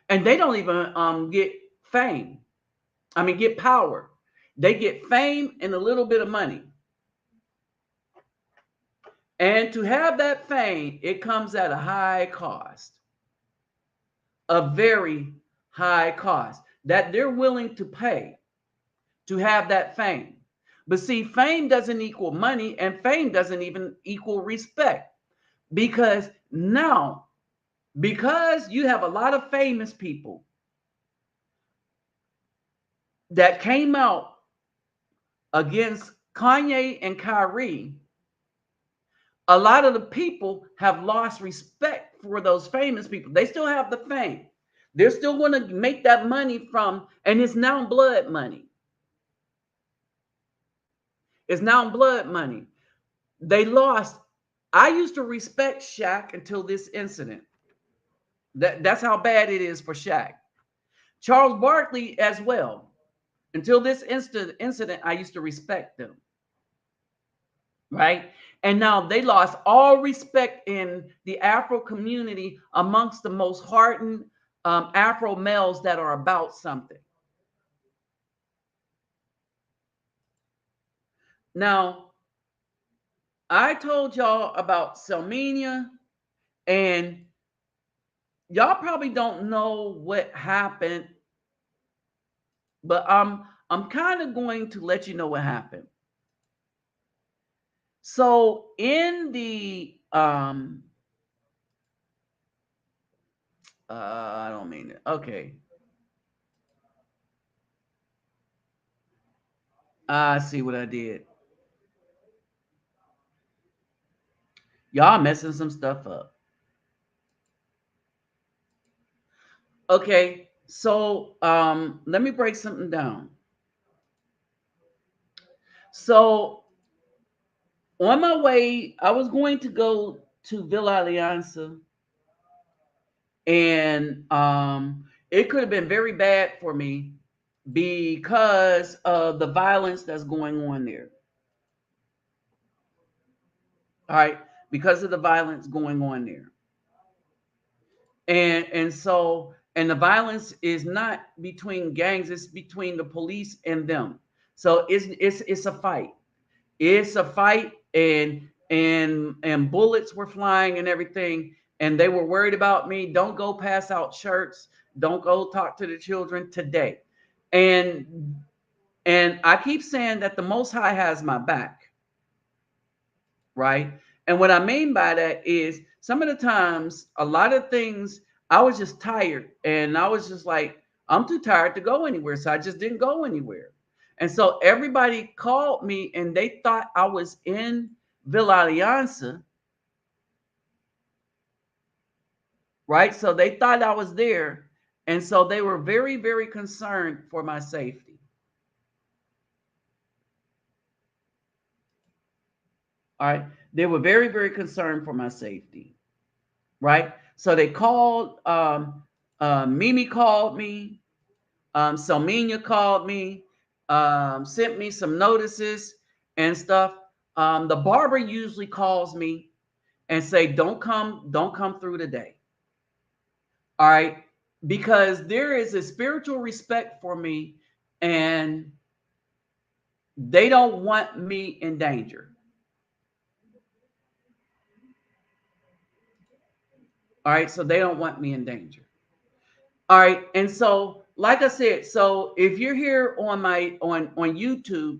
And they don't even get fame. Get power. They get fame and a little bit of money. And to have that fame, it comes at a high cost, a very high cost that they're willing to pay to have that fame. But see, fame doesn't equal money, and fame doesn't even equal respect. Because now, because you have a lot of famous people that came out against Kanye and Kyrie, a lot of the people have lost respect for those famous people. They still have the fame. They're still going to make that money from, and it's now blood money. It's now blood money. They lost. I used to respect Shaq until this incident. That's how bad it is for Shaq. Charles Barkley as well. Until this incident, I used to respect them. Right? And now they lost all respect in the Afro community amongst the most hardened Afro males that are about something. Now, I told y'all about Selmania, and y'all probably don't know what happened, but I'm kind of going to let you know what happened. So in the I don't mean it. Okay. I see what I did. Y'all messing some stuff up. Okay, so let me break something down. So on my way, I was going to go to Villa Alianza, and it could have been very bad for me because of the violence that's going on there. All right, because of the violence going on there. And the violence is not between gangs, it's between the police and them. So it's a fight. It's a fight, and bullets were flying and everything, and they were worried about me. Don't go pass out shirts. Don't go talk to the children today. And I keep saying that the Most High has my back, right? And what I mean by that is some of the times, a lot of things, I was just tired, and I was just like, I'm too tired to go anywhere. So I just didn't go anywhere. And so everybody called me, and they thought I was in Villa Alianza, right? So they thought I was there. And so they were very, very concerned for my safety. All right. They were very, very concerned for my safety. Right. So they called, Mimi called me, Selmania called me, sent me some notices and stuff. The barber usually calls me and say, don't come through today. All right. Because there is a spiritual respect for me and they don't want me in danger. All right, so they don't want me in danger. All right, and so like I said, so if you're here on my on YouTube,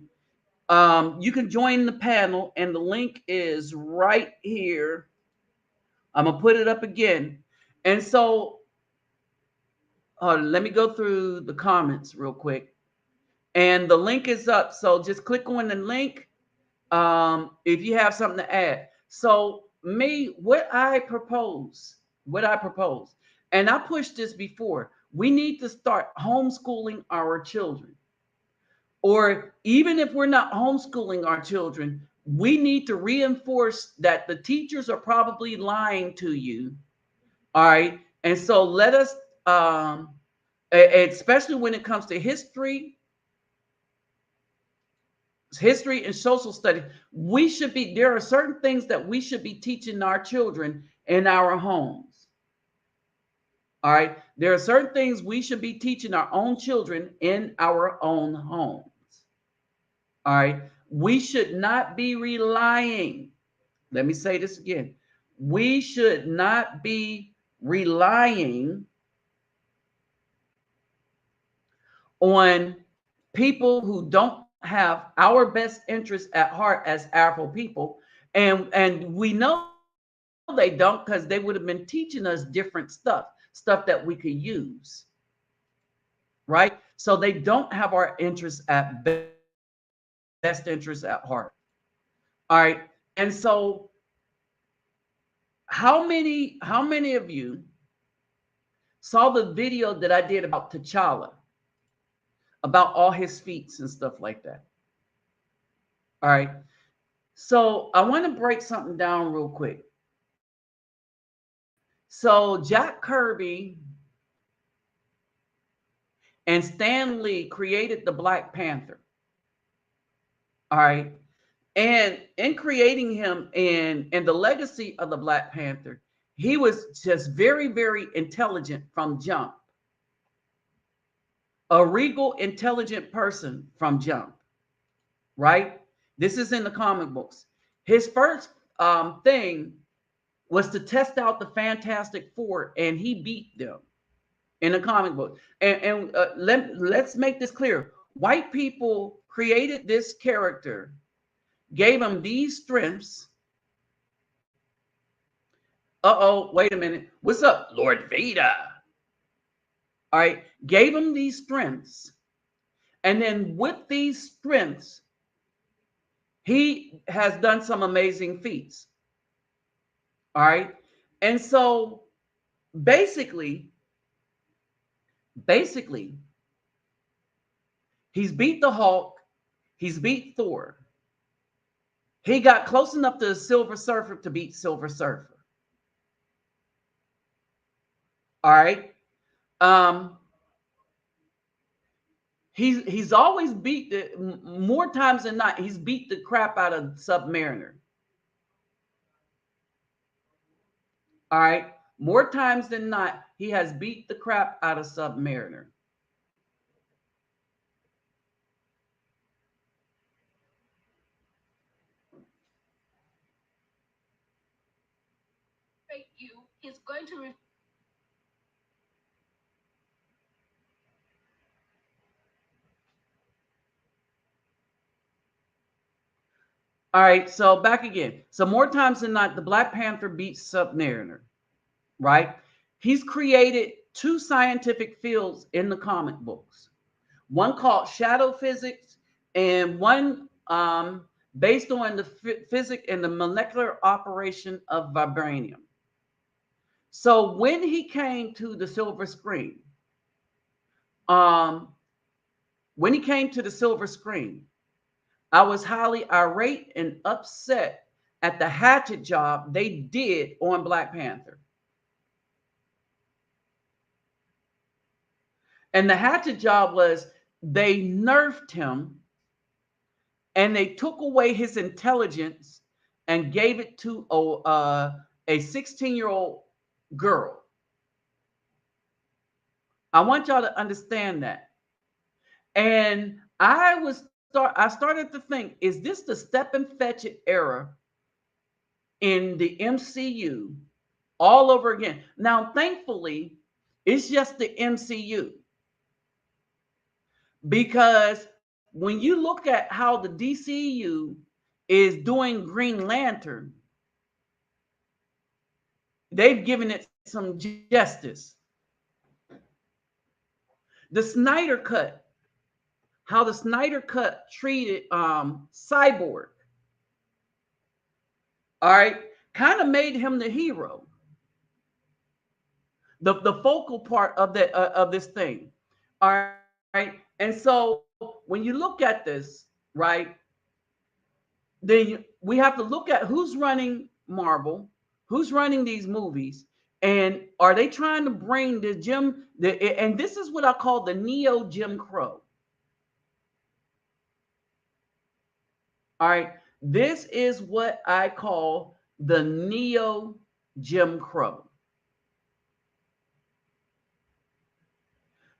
you can join the panel, and the link is right here. I'm gonna put it up again, and so let me go through the comments real quick, and the link is up. So just click on the link if you have something to add. So me, what I propose, and I pushed this before. We need to start homeschooling our children. Or even if we're not homeschooling our children, we need to reinforce that the teachers are probably lying to you. All right. And so let us, especially when it comes to history and social studies, there are certain things that we should be teaching our children in our homes. All right. There are certain things we should be teaching our own children in our own homes. All right. We should not be relying. Let me say this again. We should not be relying on people who don't have our best interests at heart as Afro people. And we know they don't, because they would have been teaching us different stuff that we could use. Right? So they don't have our interests at best interests at heart. All right. And so how many of you saw the video that I did about T'Challa, about all his feats and stuff like that? All right. So I want to break something down real quick. So Jack Kirby and Stan Lee created the Black Panther. All right. And in creating him and the legacy of the Black Panther, he was just very, very intelligent from jump. A regal, intelligent person from jump, right? This is in the comic books. His first thing was to test out the Fantastic Four, and he beat them in the comic book. And let's make this clear. White people created this character, gave him these strengths. Uh-oh, wait a minute. What's up, Lord Vader? All right, gave him these strengths. And then with these strengths, he has done some amazing feats. All right. And so basically, basically, he's beat the Hulk, he's beat Thor. He got close enough to the Silver Surfer to beat Silver Surfer. All right. Um, he's always beat more times than not, he's beat the crap out of Submariner. All right. More times than not, he has beat the crap out of Submariner. You is going to All right, so back again. So more times than not, the Black Panther beats Submariner, right? He's created two scientific fields in the comic books. One called shadow physics, and one based on the physics and the molecular operation of vibranium. So when he came to the silver screen, um, when he came to the silver screen, I was highly irate and upset at the hatchet job they did on Black Panther. And the hatchet job was they nerfed him and they took away his intelligence and gave it to a 16-year-old girl. I want y'all to understand that. And I started to think, is this the step and fetch it era in the MCU all over again? Now, thankfully, it's just the MCU, because when you look at how the DCU is doing Green Lantern, they've given it some justice. The Snyder Cut, how the Snyder Cut treated Cyborg, all right, kind of made him the hero, the focal part of of this thing, all right. And so when you look at this, right, we have to look at who's running Marvel, who's running these movies, and are they trying to bring and this is what I call the neo Jim Crow. All right, this is what I call the neo Jim Crow,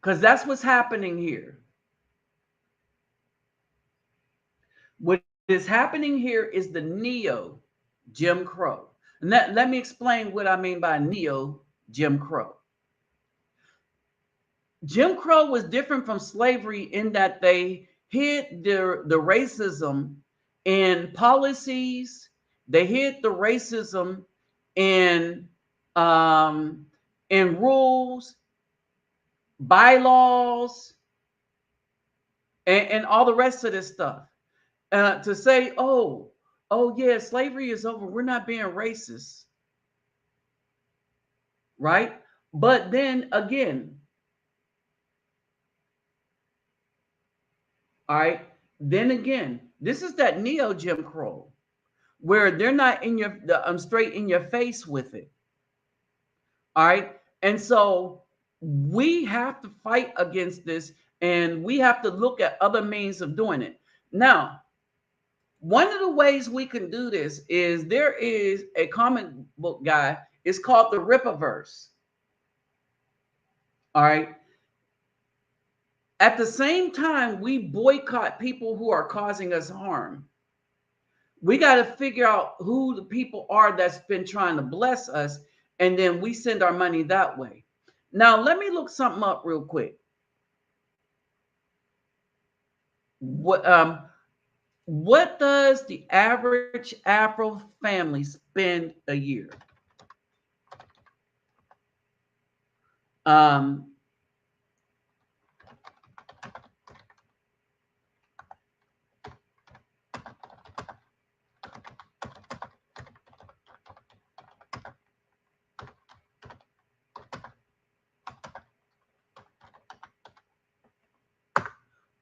because that's what's happening here. What is happening here is the neo Jim Crow. And let me explain what I mean by neo Jim Crow. Jim Crow was different from slavery in that they hid the racism in policies, they hid the racism in um, in rules, bylaws, and all the rest of this stuff. To say, oh yeah, slavery is over, we're not being racist, right? But then again, all right, then again, this is that neo Jim Crow where they're not in straight in your face with it. All right. And so we have to fight against this, and we have to look at other means of doing it. Now, one of the ways we can do this is there is a comic book guy. It's called the Rippaverse. All right. At the same time, we boycott people who are causing us harm. We got to figure out who the people are that's been trying to bless us, and then we send our money that way. Now, let me look something up real quick. What does the average Afro family spend a year? Um,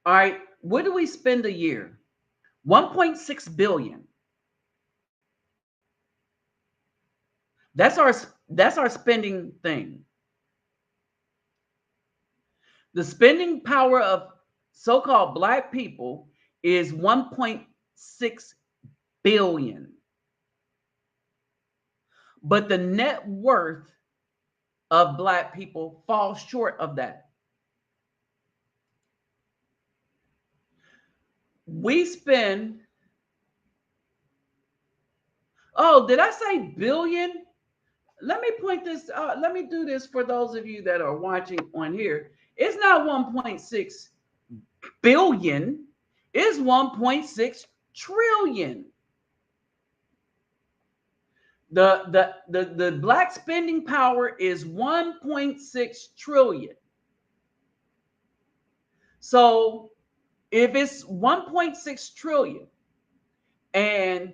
all right, what do we spend a year? 1.6 billion. That's our spending thing. The spending power of so-called black people is 1.6 billion. But the net worth of black people falls short of that. We spend, oh, did I say billion? Let me point this out. Let me do this for those of you that are watching on here. It's not 1.6 billion, it's 1.6 trillion. The black spending power is 1.6 trillion. So if it's 1.6 trillion, and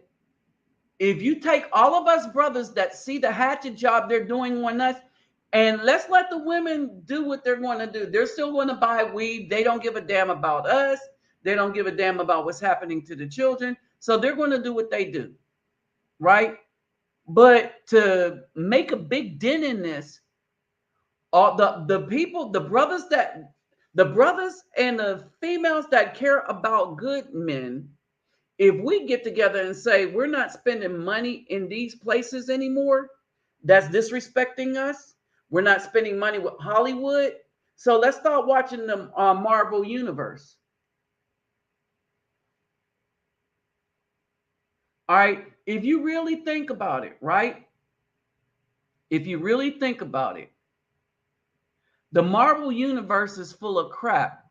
if you take all of us brothers that see the hatchet job they're doing on us, and let's let the women do what they're going to do. They're still going to buy weed. They don't give a damn about us. They don't give a damn about what's happening to the children. So they're going to do what they do, right? But to make a big dent in this, all the people, the brothers and the females that care about good men, if we get together and say we're not spending money in these places anymore, that's disrespecting us. We're not spending money with Hollywood. So let's start watching the Marvel Universe. All right. If you really think about it, right? If you really think about it, the Marvel Universe is full of crap.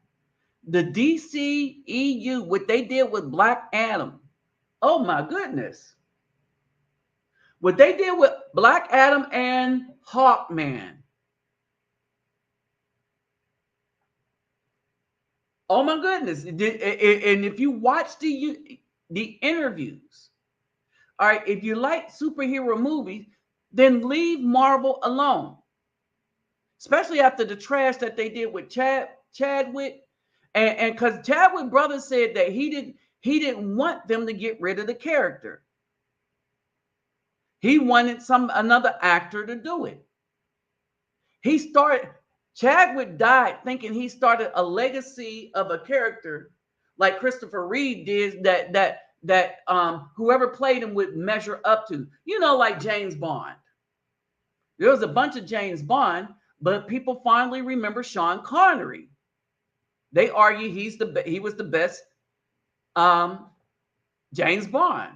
The DC EU, what they did with Black Adam. Oh my goodness. What they did with Black Adam and Hawkman. Oh my goodness. And if you watch the interviews, all right, if you like superhero movies, then leave Marvel alone. Especially after the trash that they did with Chadwick. And because Chadwick brother said that he didn't want them to get rid of the character. He wanted another actor to do it. He started Chadwick died thinking he started a legacy of a character like Christopher Reeve did that whoever played him would measure up to. You know, like James Bond. There was a bunch of James Bond, but people finally remember Sean Connery. They argue he was the best James Bond.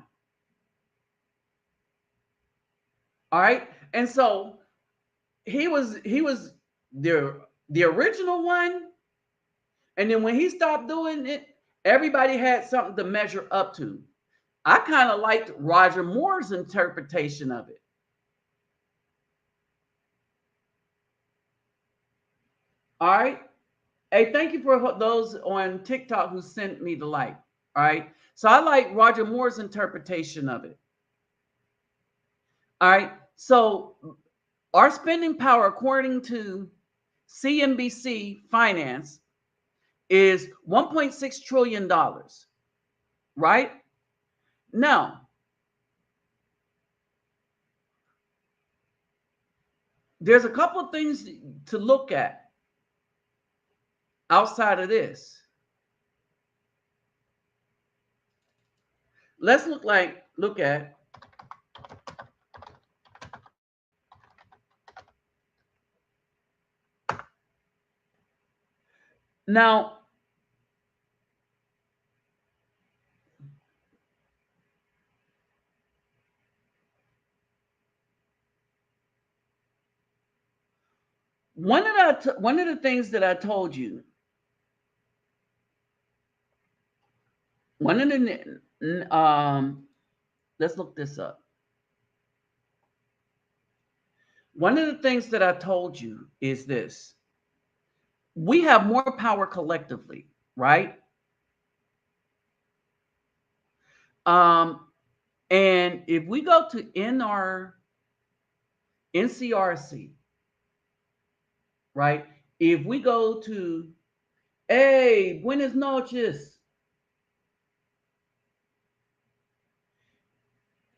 All right, and so he was the original one, and then when he stopped doing it, everybody had something to measure up to. I kind of liked Roger Moore's interpretation of it. All right. Hey, thank you for those on TikTok who sent me the like. All right. So I like Roger Moore's interpretation of it. All right. So our spending power, according to CNBC Finance, is $1.6 trillion. Right? Now, there's a couple of things to look at outside of this. Let's look at now. One of the things that I told you, one of the let's look this up. One of the things that I told you is this: we have more power collectively, right? Um, and if we go to NCRC, right? If we go to, hey, buenas noches.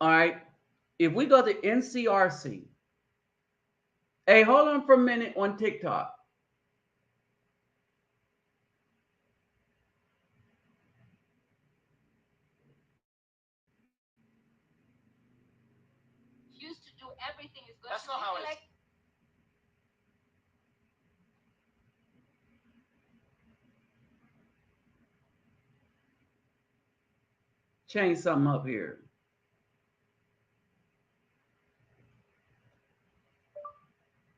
All right. If we go to NCRC, hey, hold on for a minute on TikTok. Used to do everything is going That's to not how be it's. like Change something up here.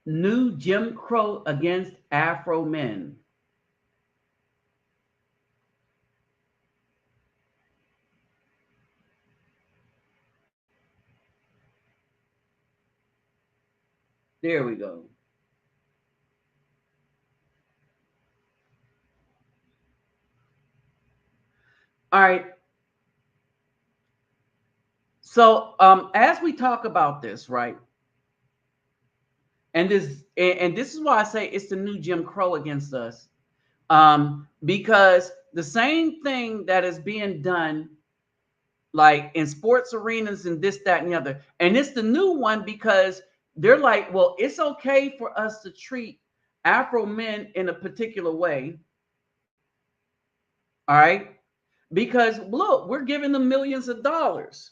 New Jim Crow against Afro men. There we go. All right. So as we talk about this, right? And this is why I say it's the new Jim Crow against us. Because the same thing that is being done like in sports arenas and this, that, and the other. And it's the new one because they're like, well, it's okay for us to treat Afro men in a particular way. All right. Because look, we're giving them millions of dollars.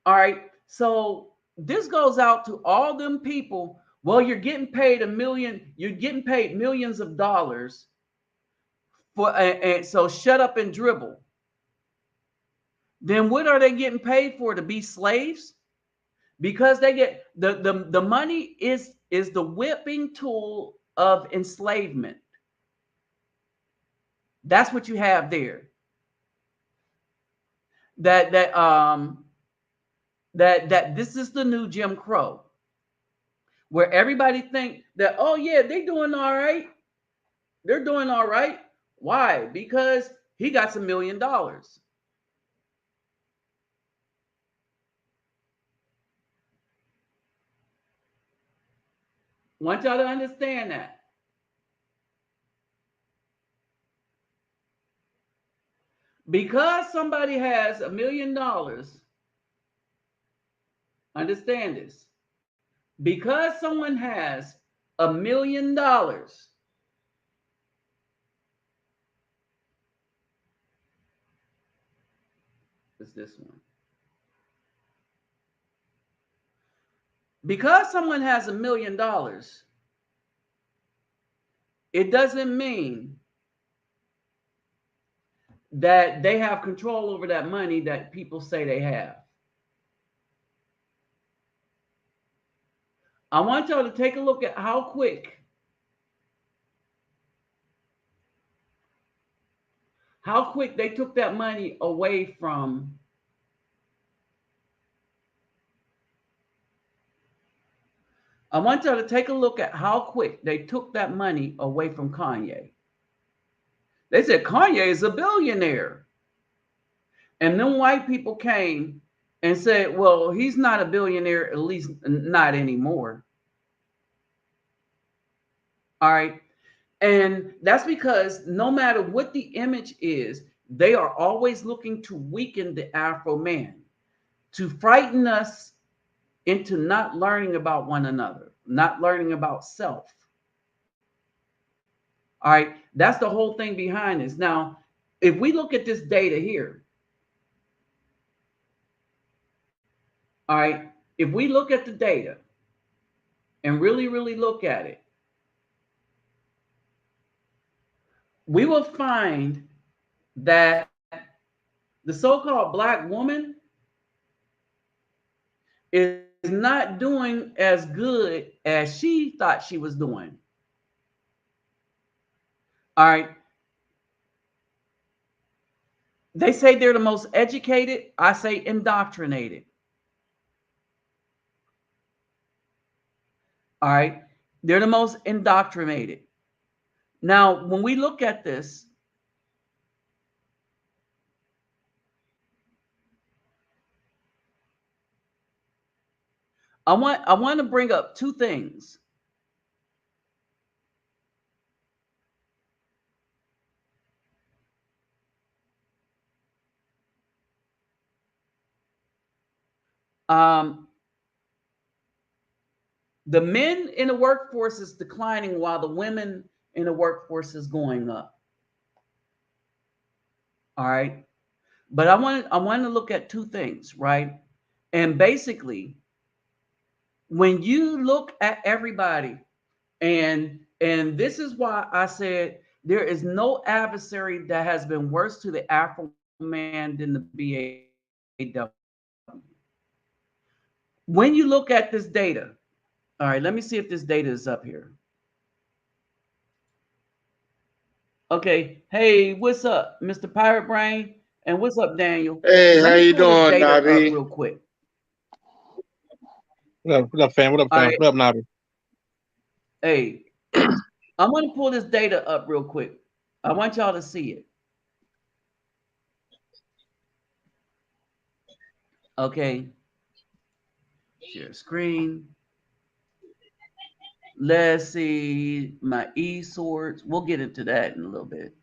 All right. So this goes out to all them people Well, you're getting paid a million. You're getting paid millions of dollars for, and so shut up and dribble. Then what are they getting paid for? To be slaves? Because they get the money is the whipping tool of enslavement. That's what you have there. That this is the new Jim Crow, where everybody think that, oh yeah, they doing all right. They're doing all right. Why? Because he got some $1 million. Want y'all to understand that. Because somebody has $1 million, understand this. Because someone has $1 million, is this one. Because someone has $1 million, it doesn't mean that they have control over that money that people say they have. I want y'all to take a look at how quick they took that money away from. I want y'all to take a look at how quick they took that money away from Kanye. They said Kanye is a billionaire. And then white people came and said, well, he's not a billionaire, at least not anymore. All right. And that's because no matter what the image is, they are always looking to weaken the Afro man, to frighten us into not learning about one another, not learning about self. All right. That's the whole thing behind this. Now, if we look at this data here, all right, if we look at the data and really, really look at it, we will find that the so-called black woman is not doing as good as she thought she was doing. All right. They say they're the most educated. I say indoctrinated. All right. They're the most indoctrinated. Now, when we look at this, I want to bring up two things. Um, the men in the workforce is declining while the women in the workforce is going up. All right. But I want to look at two things, right? And basically, when you look at everybody, and this is why I said there is no adversary that has been worse to the Afro man than the BAW. When you look at this data, all right, let me see if this data is up here. Okay, hey, what's up, Mr. Pirate Brain? And what's up, Daniel? Hey, Let how me you pull this doing, data up Nabi? real quick. What up, fam? What up, All fam? right, What up, Nobby? hey, I'm gonna pull this data up real quick. I want y'all to see it. Okay, share screen. Let's see my e-swords. We'll get into that in a little bit.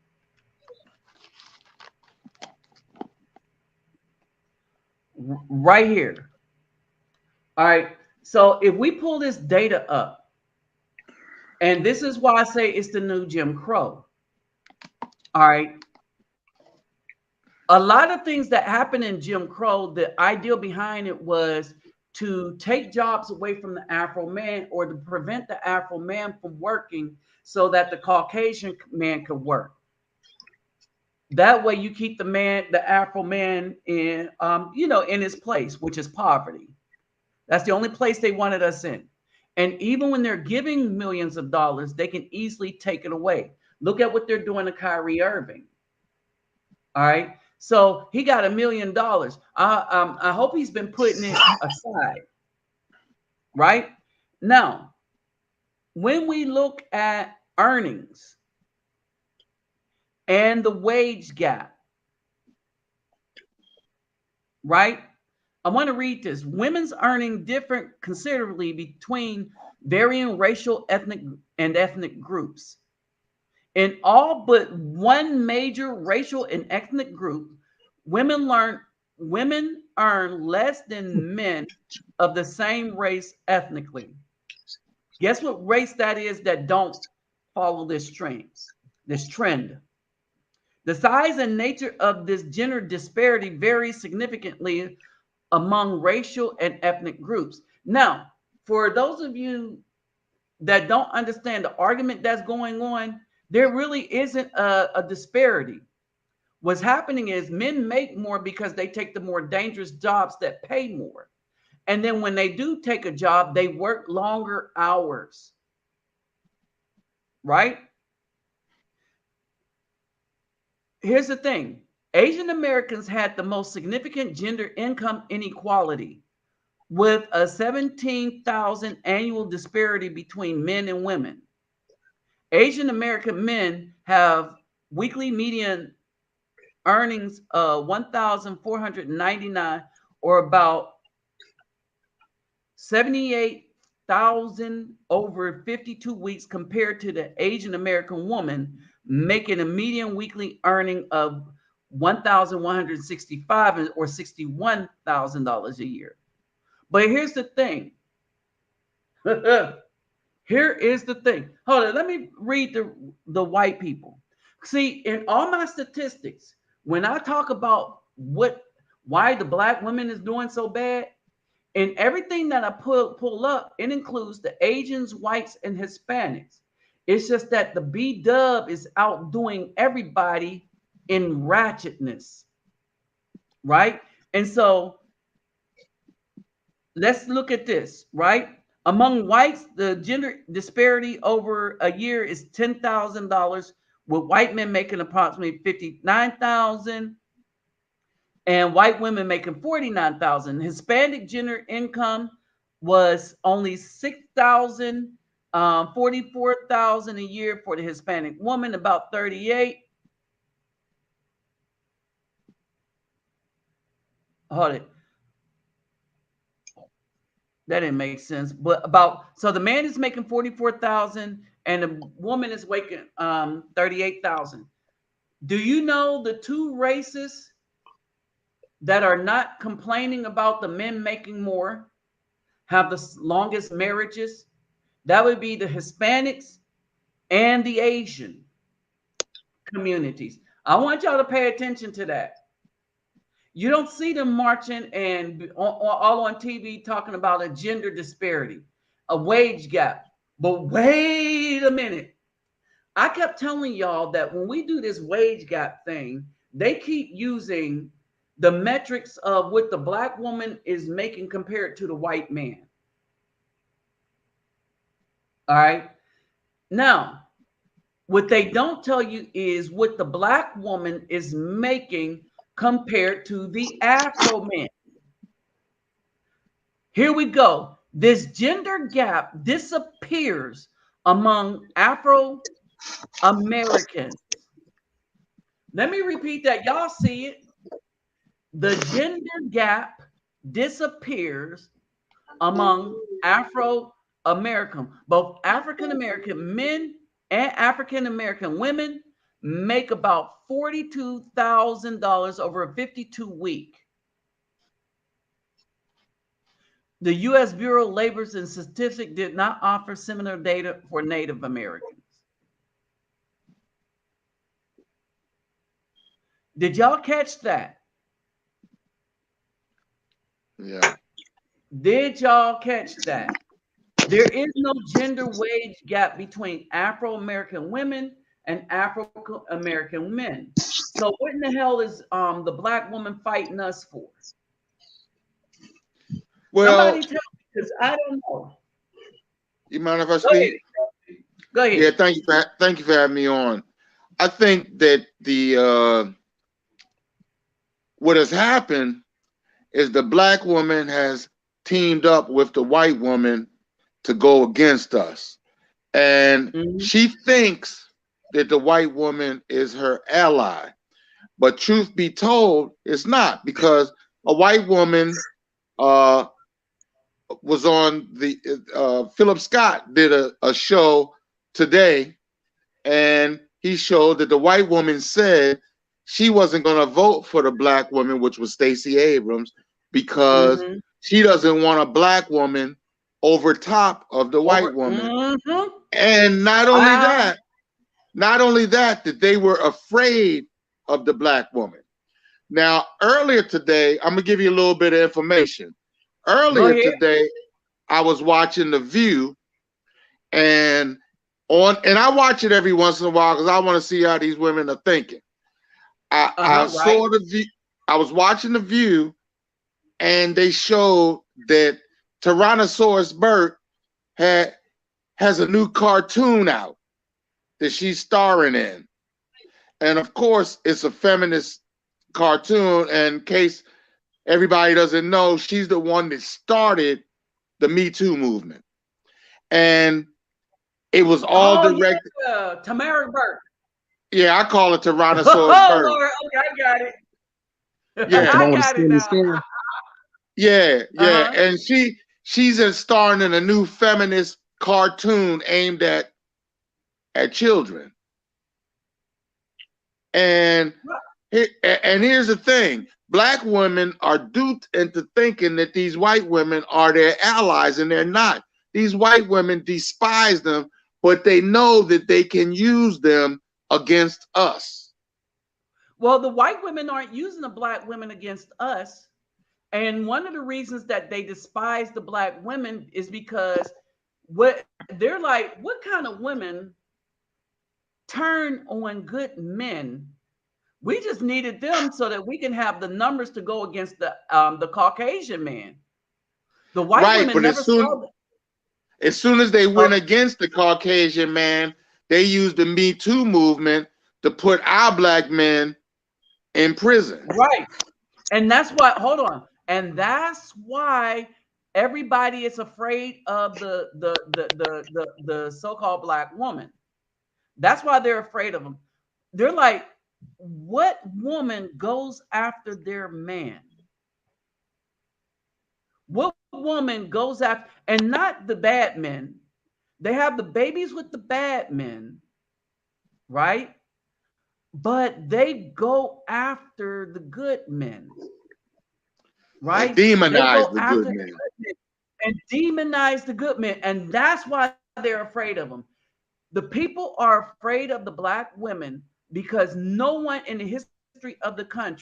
Right here. All right. So if we pull this data up, and this is why I say it's the new Jim Crow. All right. A lot of things that happened in Jim Crow, the idea behind it was to take jobs away from the Afro man or to prevent the Afro man from working so that the Caucasian man could work. That way you keep the Afro man in, in his place, which is poverty. That's the only place they wanted us in. And even when they're giving millions of dollars, they can easily take it away. Look at what they're doing to Kyrie Irving. All right. So he got $1 million. I hope he's been putting it aside. Right now, when we look at earnings and the wage gap, right? I want to read this. Women's earning different considerably between varying racial, ethnic groups. In all but one major racial and ethnic group, women learn women earn less than men of the same race ethnically. Guess what race that is that don't follow this trend? This trend. The size and nature of this gender disparity varies significantly among racial and ethnic groups. Now, for those of you that don't understand the argument that's going on, there really isn't a disparity. What's happening is men make more because they take the more dangerous jobs that pay more. And then when they do take a job, they work longer hours, right? Here's the thing. Asian Americans had the most significant gender income inequality with a 17,000 annual disparity between men and women. Asian American men have weekly median earnings of 1,499 or about 78,000 over 52 weeks compared to the Asian American woman making a median weekly earning of 1,165 or $61,000 a year. But here's the thing. Here is the thing. Hold on, let me read the white people. See, in all my statistics, when I talk about why the black women is doing so bad, in everything that I pull up, it includes the Asians, whites, and Hispanics. It's just that the B dub is outdoing everybody in ratchetness, right? And so let's look at this, right? Among whites, the gender disparity over a year is $10,000, with white men making approximately 59,000 and white women making 49,000. Hispanic gender income was only 6,000, 44,000 a year for the Hispanic woman, about 38. Hold it. That didn't make sense. But so the man is making 44,000 and the woman is making 38,000. Do you know the two races that are not complaining about the men making more have the longest marriages? That would be the Hispanics and the Asian communities. I want y'all to pay attention to that. You don't see them marching and all on TV talking about a gender disparity, a wage gap. But wait a minute. I kept telling y'all that when we do this wage gap thing, they keep using the metrics of what the black woman is making compared to the white man. All right. Now, what they don't tell you is what the black woman is making compared to the Afro man. Here we go. This gender gap disappears among Afro Americans. Let me repeat that. Y'all see it. The gender gap disappears among Afro American. Both African American men and African American women make about $42,000 over a 52 week. The U.S. Bureau of Labor and Statistics did not offer similar data for Native Americans. Did y'all catch that? Yeah. Did y'all catch that? There is no gender wage gap between Afro American women and Afro American men. So what in the hell is the black woman fighting us for? Well, Somebody tell me, because I don't know. you mind if I Go ahead. speak? Go Yeah, ahead. thank you for having me on. I think that the what has happened is the black woman has teamed up with the white woman to go against us. And Mhm. she thinks that the white woman is her ally. But truth be told, it's not, because a white woman uh, was on the Philip Scott did a show today, and he showed that the white woman said she wasn't going to vote for the black woman, which was Stacey Abrams, because Mhm. she doesn't want a black woman over top of the white Over. woman. Mhm. And Wow. not only that, that they were afraid of the black woman. Now, earlier today, I'm gonna give you a little bit of information. Go Earlier ahead. today, I was watching The View, and I watch it every once in a while because I want to see how these women are thinking. I Right. saw the View. I was watching The View, and they showed that Tyrannosaurus Burt had has a new cartoon out that she's starring in, and of course, it's a feminist cartoon. And in case everybody doesn't know, she's the one that started the Me Too movement, and it was all Oh directed. yeah, Tamara Burke. Yeah, I call it Tyrannosaurus Oh Burt. Lord. Okay, I got it. That's the Yeah, I one with the got it skinny now. skin. yeah, Uh-huh. and she's in starring in a new feminist cartoon aimed at children. And and here's the thing: black women are duped into thinking that these white women are their allies, and they're not. These white women despise them, but they know that they can use them against us. Well, the white women aren't using the black women against us. And one of the reasons that they despise the black women is because what they're like, what kind of women turn on good men? We just needed them so that we can have the numbers to go against the Caucasian man. The white Right, women but never saw that. as soon as they went Oh, against the Caucasian man, they used the Me Too movement to put our black men in prison. right. And that's why, hold on. And that's why everybody is afraid of the so-called black woman. That's why they're afraid of them. They're like, what woman goes after their man? What woman goes after, and not the bad men? They have the babies with the bad men, right? But they go after the good men, And right? They demonize go the after good the men. good men and demonize the good men. And that's why they're afraid of them. The people are afraid of the black women because no one in the history of the country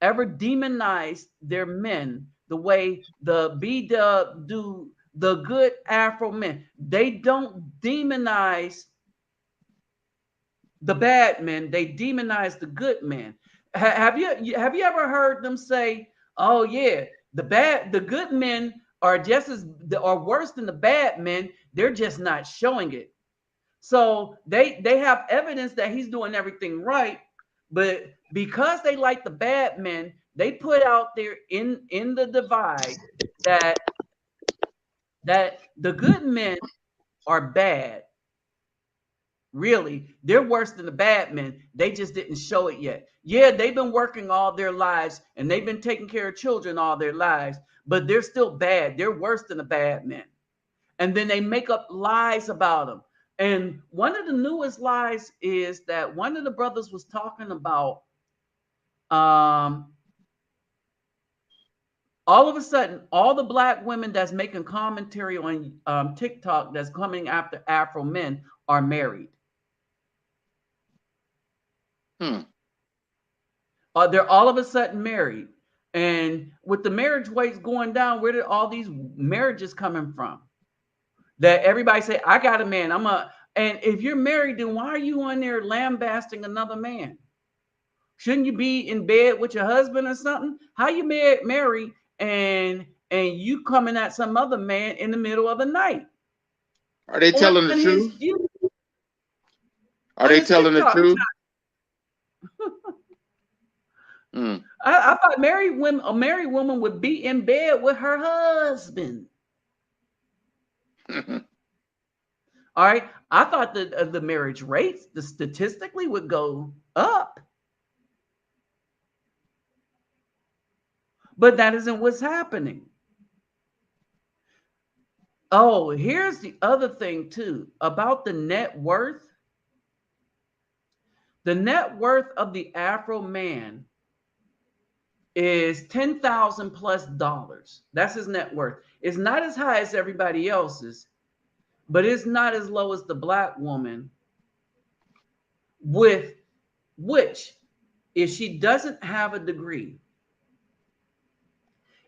ever demonized their men the way the B-Dub do the good Afro men. They don't demonize the bad men; they demonize the good men. Have you ever heard them say, "Oh yeah, the good men are just as are worse than the bad men. They're just not showing it." So they have evidence that he's doing everything right, but because they like the bad men, they put out there in the divide that the good men are bad. Really, they're worse than the bad men. They just didn't show it yet. Yeah, they've been working all their lives and they've been taking care of children all their lives, but they're still bad. They're worse than the bad men. And then they make up lies about them. And one of the newest lies is that one of the brothers was talking about um, all of a sudden, all the black women that's making commentary on TikTok that's coming after Afro men are married. Hmm. They're all of a sudden married. And with the marriage rates going down, where did all these marriages coming from? That everybody say, I got a man. And if you're married, then why are you on there lambasting another man? Shouldn't you be in bed with your husband or something? How you married and you coming at some other man in the middle of the night Are they on telling the his truth? Are on they his telling the TikTok? truth? Mm. I thought a married woman would be in bed with her husband. All right. I thought that the marriage rates, the statistically would go up, but that isn't what's happening. Oh, here's the other thing too about the net worth. The net worth of the Afro man is 10,000 plus dollars. That's his net worth. It's not as high as everybody else's, but it's not as low as the black woman, with which, if she doesn't have a degree,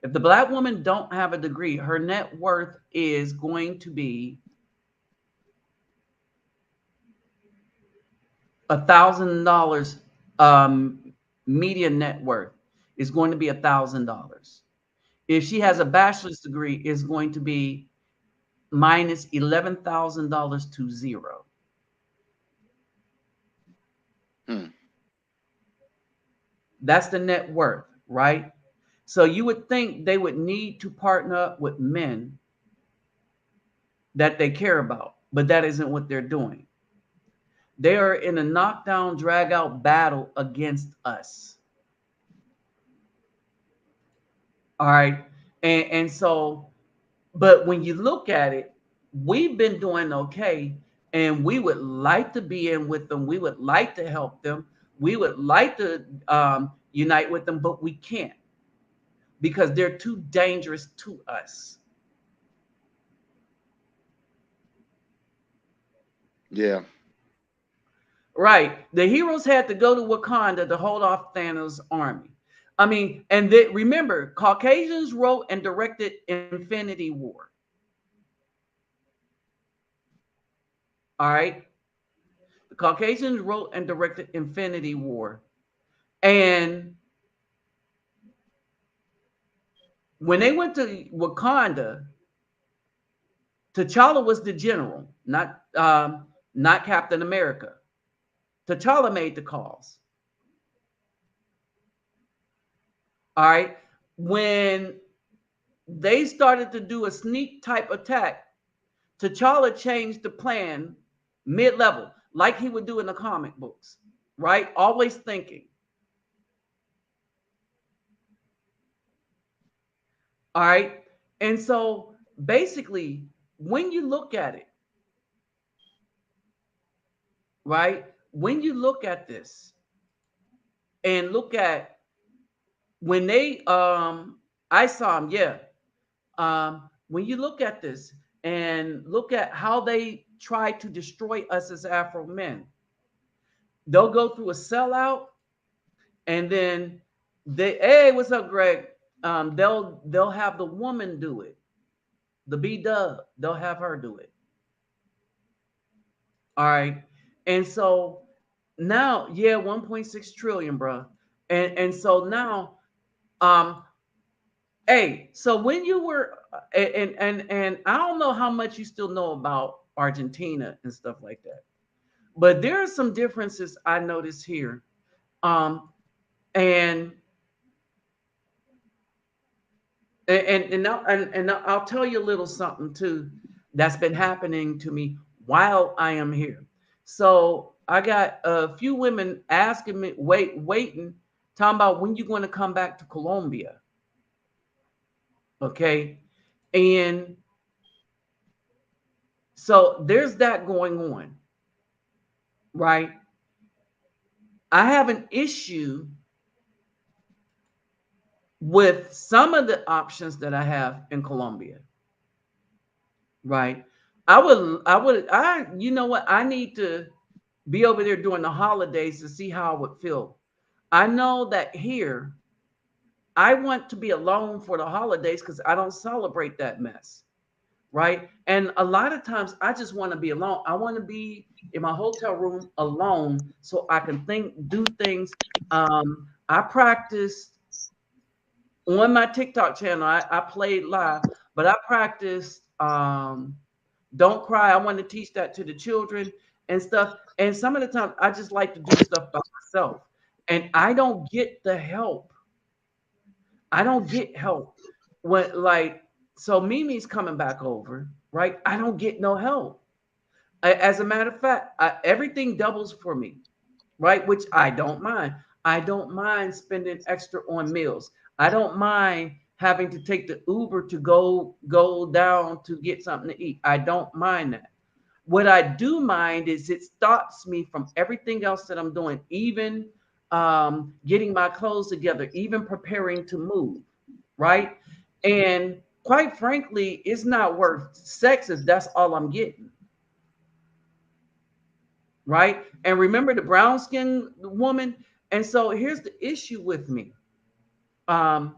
if the black woman don't have a degree, her net worth is going to be $1,000. Median net worth is going to be $1,000. If she has a bachelor's degree, it's going to be minus $11,000 to zero. Hmm. That's the net worth, right? So you would think they would need to partner up with men that they care about, but that isn't what they're doing. They are in a knockdown, drag out battle against us. All right. And so, but when you look at it, we've been doing okay. And we would like to be in with them. We would like to help them. We would like to unite with them, but we can't because they're too dangerous to us. Yeah. Right. The heroes had to go to Wakanda to hold off Thanos' army. I mean, and they, remember, Caucasians wrote and directed Infinity War. All right. The Caucasians wrote and directed Infinity War. And when they went to Wakanda, T'Challa was the general, not Captain America. T'Challa made the calls. All right. When they started to do a sneak type attack, T'Challa changed the plan mid-level, like he would do in the comic books, right? Always thinking. All right. And so basically, when you look at it, right? When you look at this and look at when they I saw them, yeah. When you look at this and look at how they try to destroy us as Afro men, they'll go through a sellout and then they, hey, what's up, Greg? They'll have the woman do it. The B dub, they'll have her do it. All right. And so now, yeah, 1.6 trillion, bro. And so now, um, hey, so when you were and I don't know how much you still know about Argentina and stuff like that, but there are some differences I noticed here. Um, and and I'll tell you a little something too that's been happening to me while I am here. So I got a few women asking me, waiting, talking about when you're going to come back to Colombia. Okay. And so there's that going on, right? I have an issue with some of the options that I have in Colombia, right? You know what? I need to be over there during the holidays to see how I would feel. I know that here I want to be alone for the holidays because I don't celebrate that mess. Right. And a lot of times I just want to be alone. I want to be in my hotel room alone so I can think, do things. I practiced on my TikTok channel. I played live, but I practiced don't cry. I want to teach that to the children and stuff. And some of the time I just like to do stuff by myself. And I don't get the help. I don't get help when like so Mimi's coming back over, right? I don't get no help. As a matter of fact, everything doubles for me, right? Which I don't mind. I don't mind spending extra on meals. I don't mind having to take the Uber to go down to get something to eat. I don't mind that. What I do mind is it stops me from everything else that I'm doing, even getting my clothes together, even preparing to move, right? And quite frankly, it's not worth sex if that's all I'm getting, right? And remember the brown skinned woman. And so here's the issue with me. Um,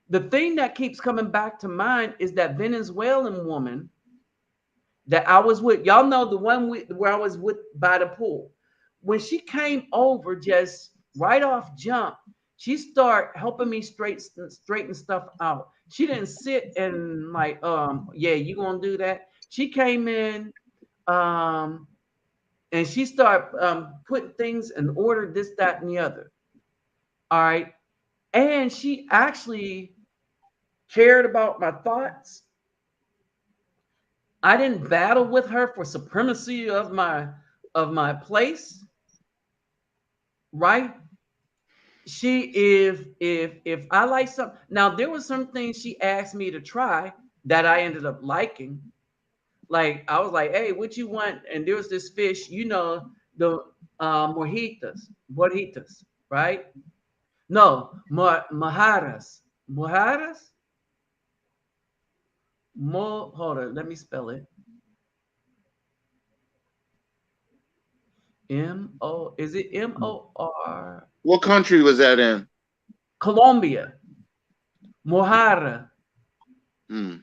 the thing that keeps coming back to mind is that Venezuelan woman that I was with. Y'all know the one where I was with by the pool. When she came over, just right off jump, she started helping me straighten stuff out. She didn't sit and like, yeah, you gonna do that. She came in, um, and she started putting things in order, this, that, and the other. All right, and she actually cared about my thoughts. I didn't battle with her for supremacy of my place, right? She if I like something. Now there were some things she asked me to try that I ended up liking. Like I was like, "Hey, what you want?" And there was this fish, the mojitas, right? No, mojaras, mojaras, Hold on, let me spell it. Is it MOR? What country was that in? Colombia, mojara. Hmm.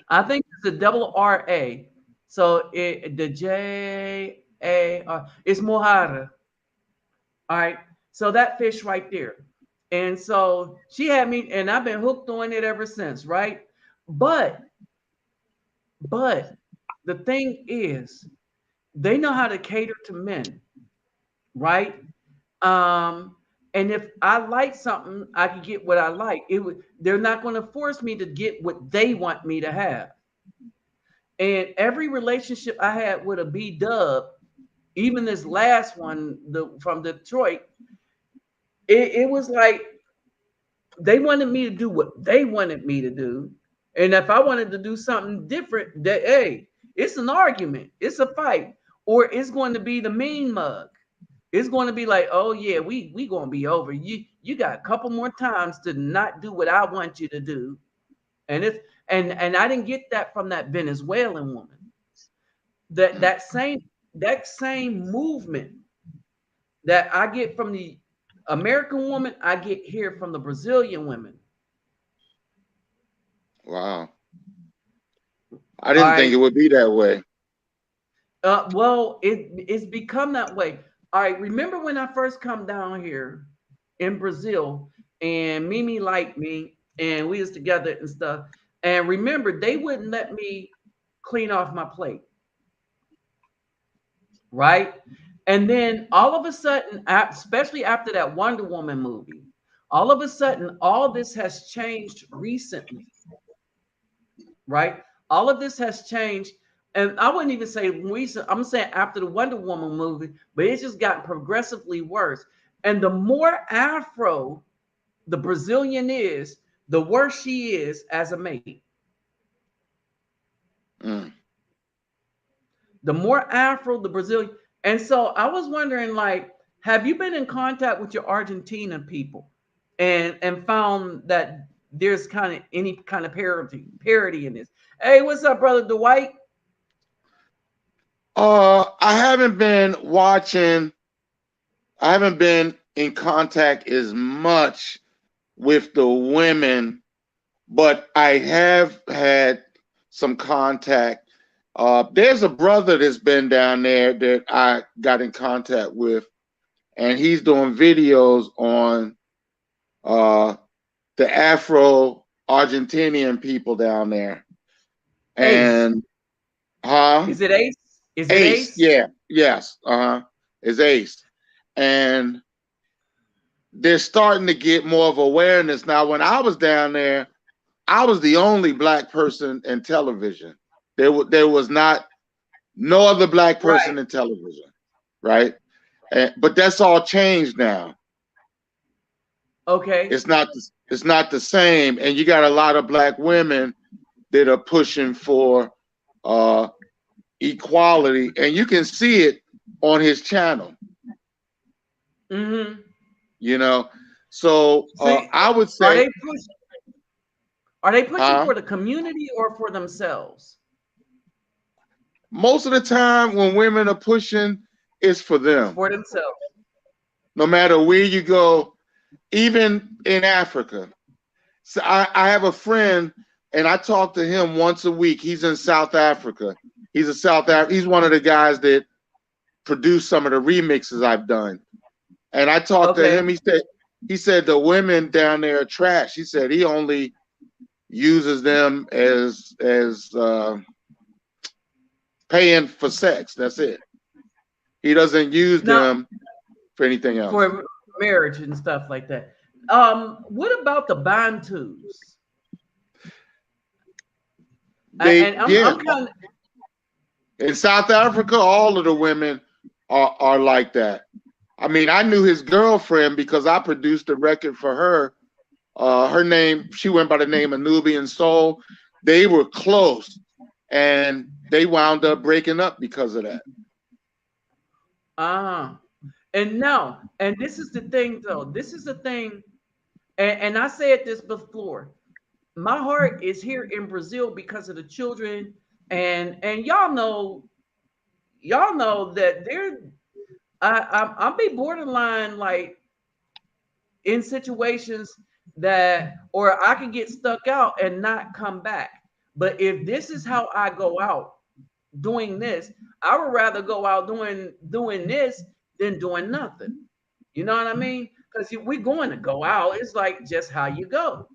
I think it's a double RA. So the JAR, it's mojara. All right. So that fish right there. And so she had me, and I've been hooked on it ever since, right? But but the thing is, they know how to cater to men, right? Um, and if I like something, I can get what I like. They're not going to force me to get what they want me to have. And every relationship I had with a B Dub, even this last one, from Detroit, it was like they wanted me to do what they wanted me to do. And if I wanted to do something different, that hey, it's an argument, it's a fight, or it's going to be the mean mug. It's going to be like, oh yeah, we gonna be over. You got a couple more times to not do what I want you to do. And it's and I didn't get that from that Venezuelan woman. That Hmm. that same that same movement that I get from the American woman, I get here from the Brazilian women. Wow. I All didn't think right. it would be that way. Well, it's become that way. All right. Remember when I first come down here in Brazil and Mimi liked me and we was together and stuff. And remember, they wouldn't let me clean off my plate, right? And then all of a sudden, especially after that Wonder Woman movie, all of a sudden, all this has changed recently, right? All of this has changed. And I wouldn't even say recent, I'm saying after the Wonder Woman movie, but it's just gotten progressively worse. And the more Afro the Brazilian is, the worse she is as a mate. Hmm. The more Afro the Brazilian. And so I was wondering, like, have you been in contact with your Argentina people and found that there's kind of any kind of parody in this? Hey, what's up, brother Dwight? I haven't been watching. I haven't been in contact as much with the women, but I have had some contact. There's a brother that's been down there that I got in contact with, and he's doing videos on uh, the Afro Argentinian people down there. Ace. And huh? Is it Ace? Is it Ace, Ace? yeah, yes, is Ace. And they're starting to get more of awareness. Now, when I was down there, I was the only black person in television. There was not no other black Right. person in television, right? But that's all changed now. Okay. It's not the same, and you got a lot of black women that are pushing for uh, equality, and you can see it on his channel. Mm-hmm. You know, so See, I would are say, they pushing? Are they pushing huh? for the community or for themselves? Most of the time, when women are pushing, it's for them. For themselves. No matter where you go, even in Africa. So I have a friend, and I talk to him once a week. He's in South Africa. He's one of the guys that produced some of the remixes I've done. And I talked to Okay. him. He said the women down there are trash. He said he only uses them as paying for sex. That's it. He doesn't use Now, them for anything else. for marriage and stuff like that. What about the Bantus? They And yeah. I'm kind of In South Africa, all of the women are like that. I mean, I knew his girlfriend because I produced a record for her. Her name, she went by the name of Nubian Soul. They were close, and they wound up breaking up because of that. uh and no, and this is the thing though. This is the thing, and I said this before. My heart is here in Brazil because of the children, and y'all know that they're I'll be borderline like in situations that or I can get stuck out and not come back. But if this is how I go out doing this, I would rather go out doing this than doing nothing. You know what I mean? Because we're going to go out. It's like just how you go,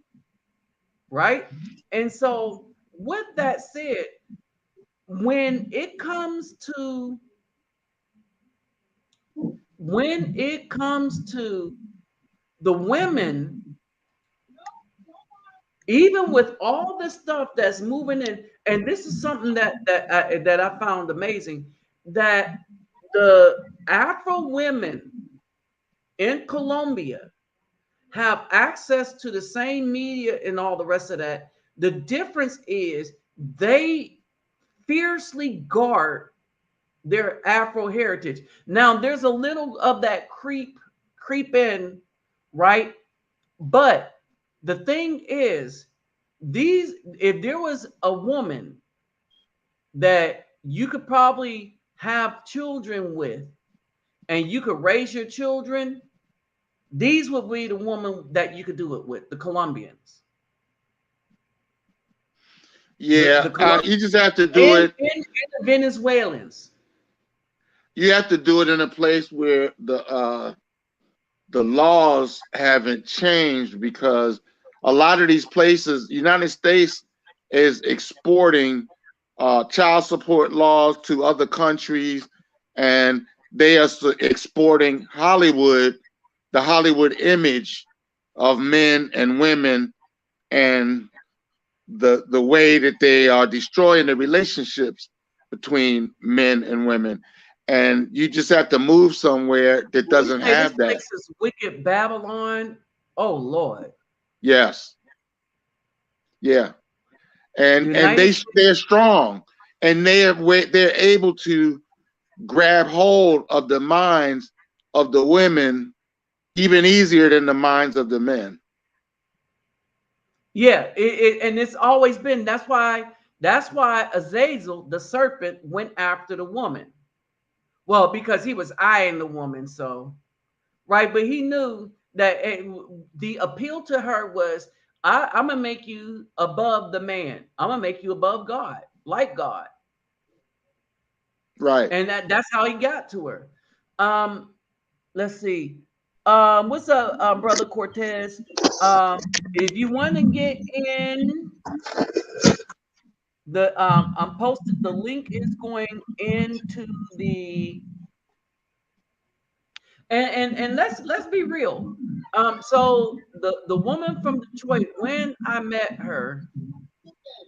right? And so, with that said, when it comes to when it comes to the women, even with all the stuff that's moving in, and this is something that I found amazing, that the Afro women in Colombia have access to the same media and all the rest of that. The difference is they fiercely guard their Afro heritage. Now there's a little of that creep in, right? But the thing is, these if there was a woman that you could probably have children with and you could raise your children, these would be the woman that you could do it with, the Colombians. The Yeah, Colombians you just have to do and, it. and the Venezuelans. You have to do it in a place where the laws haven't changed, because a lot of these places, United States is exporting child support laws to other countries, and they are exporting Hollywood, the Hollywood image of men and women, and the way that they are destroying the relationships between men and women. And you just have to move somewhere that When you doesn't say this have that. place is wicked Babylon, oh Lord. Yes. Yeah. The And United States, they're strong, and they're able to grab hold of the minds of the women even easier than the minds of the men. yeah, and it's always been that's why Azazel, the serpent, went after the woman. Well, because he was eyeing the woman, so right, but he knew that the appeal to her was, I'm gonna make you above the man. I'm gonna make you above God, like God, Right. and that's how he got to her. Um, let's see. What's up, brother Cortez? Um, if you want to get in the I'm posted. The link is going into the and let's be real. So the woman from Detroit, when I met her,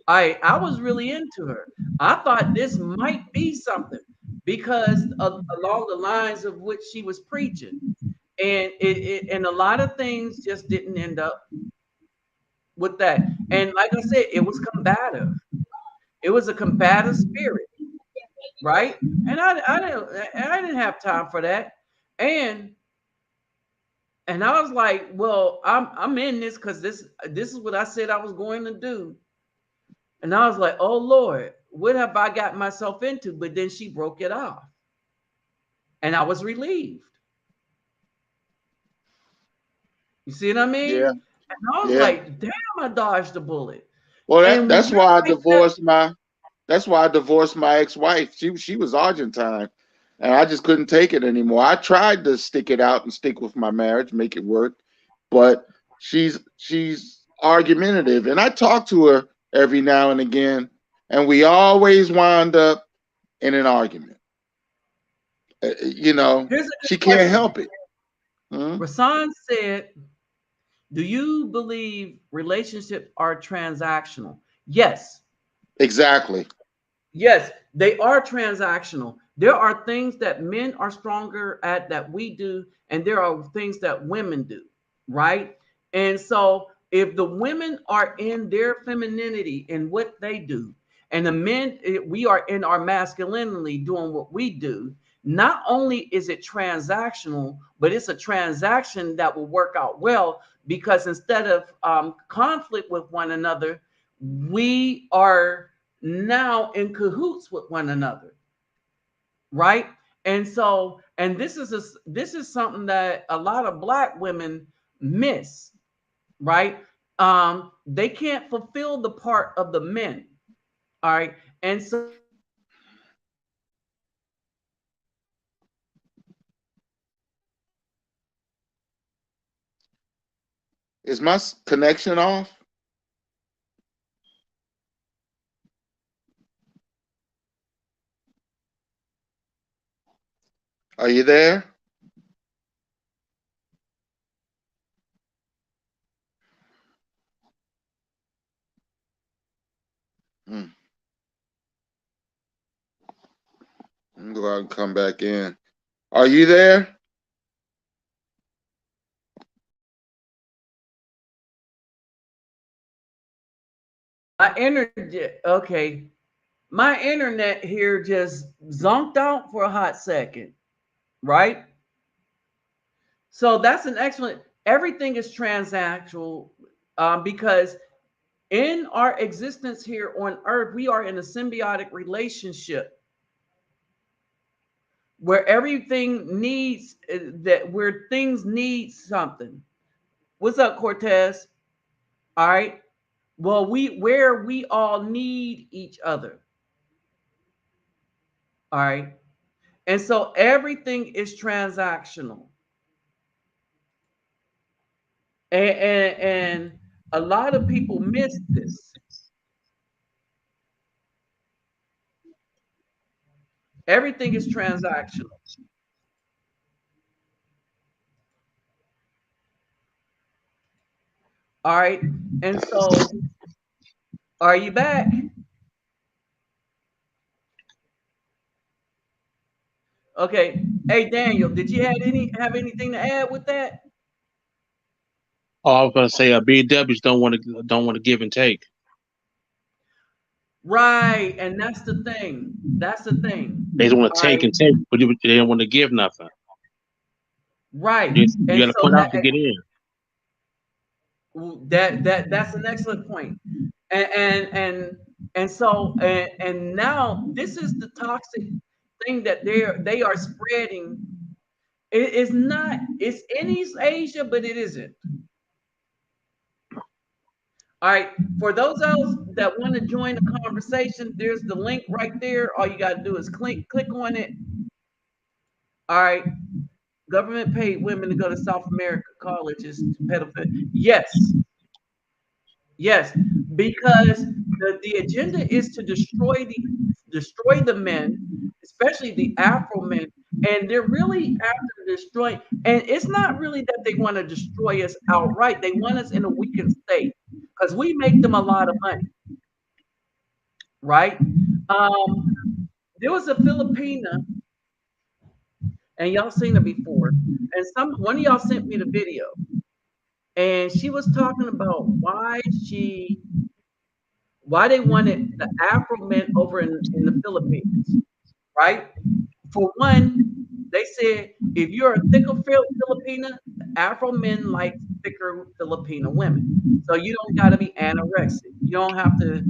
I was really into her. I thought this might be something because of, along the lines of which she was preaching, and and a lot of things just didn't end up with that. And like I said, it was combative. It was a combative spirit, right? And I didn't have time for that. And and I was like, well, I'm in this because this is what I said I was going to do. And I was like, oh Lord, what have I got myself into? But then she broke it off. And I was relieved. You see what I mean? Yeah. And I was Yeah. like, damn, I dodged a bullet. Well, And that's just why I like that, divorced my. That's why I divorced my ex-wife. She was Argentine, and I just couldn't take it anymore. I tried to stick it out and stick with my marriage, make it work, but she's argumentative, and I talk to her every now and again, and we always wind up in an argument. here's a She good can't question. help it. Mhm. Rasan said, do you believe relationships are transactional? Yes. Exactly. Yes, they are transactional. There are things that men are stronger at that we do, and there are things that women do, right? And so, if the women are in their femininity in what they do, and the men, we are in our masculinity doing what we do, not only is it transactional, but it's a transaction that will work out well because instead of conflict with one another, we are now in cahoots with one another, right? And so, and this is something that a lot of black women miss, right? They can't fulfill the part of the men, all right? And so Is my connection off? Are you there? Hmm. I'm gonna go out and come back in. Are you there? my internet, okay, my internet here just zonked out for a hot second, right? So that's an excellent. Everything is transactional because in our existence here on earth, we are in a symbiotic relationship where everything needs that, where things need something. What's up, Cortez? All right. Well, where we all need each other. All right. And so everything is transactional. And a lot of people miss this. Everything is transactional. All right. And so, are you back? Okay. Hey, Daniel, did you have anything to add with that? Oh, I was gonna say, BWs don't want to give and take. Right. And that's the thing. That's the thing. They just want All to take right. and take, but they don't want to give nothing. Right. You And got to so put out to get in. that's an excellent point. And and so and now this is the toxic thing that they are spreading It's not. It's in East Asia, but it isn't. All right. For those else that want to join the conversation, there's the link right there. All you got to do is click on it. All right. Government paid women to go to South America colleges to pedophilia. Yes, yes, because the agenda is to destroy the men, especially the Afro men, and they're really after destroying. And it's not really that they want to destroy us outright; they want us in a weakened state because we make them a lot of money, right? Um, there was a Filipina, and y'all seen her before, and one of y'all sent me the video, and she was talking about why they wanted the Afro men over in the Philippines, right? For one, they said if you're a thicker Filipina, Afro men like thicker Filipina women. So you don't got to be anorexic. You don't have to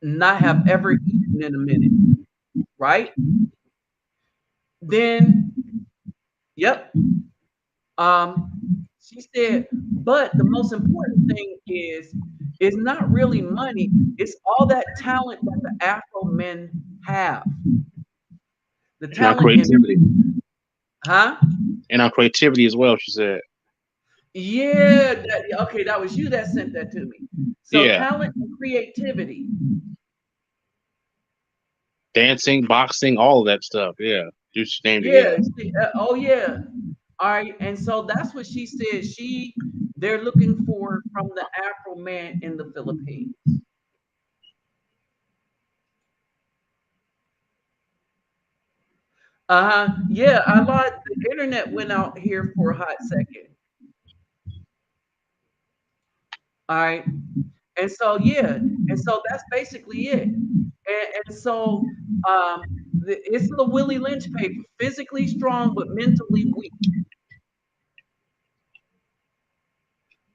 not have ever eaten in a minute, right? Then, yep. She said, but the most important thing is not really money. It's all that talent that the Afro men have. The And our talent in, creativity. huh? And our creativity as well, she said. Yeah, okay, that was you that sent that to me. So Yeah. talent and creativity. Dancing, boxing, all of that stuff. Yeah. You just named it, Yeah, yeah. oh yeah. All right, and so that's what she said. They're looking for from the Afro man in the Philippines. Yeah, I lied. The internet went out here for a hot second. All right. And so yeah, and so that's basically it. And so it's the Willie Lynch paper, physically strong but mentally weak.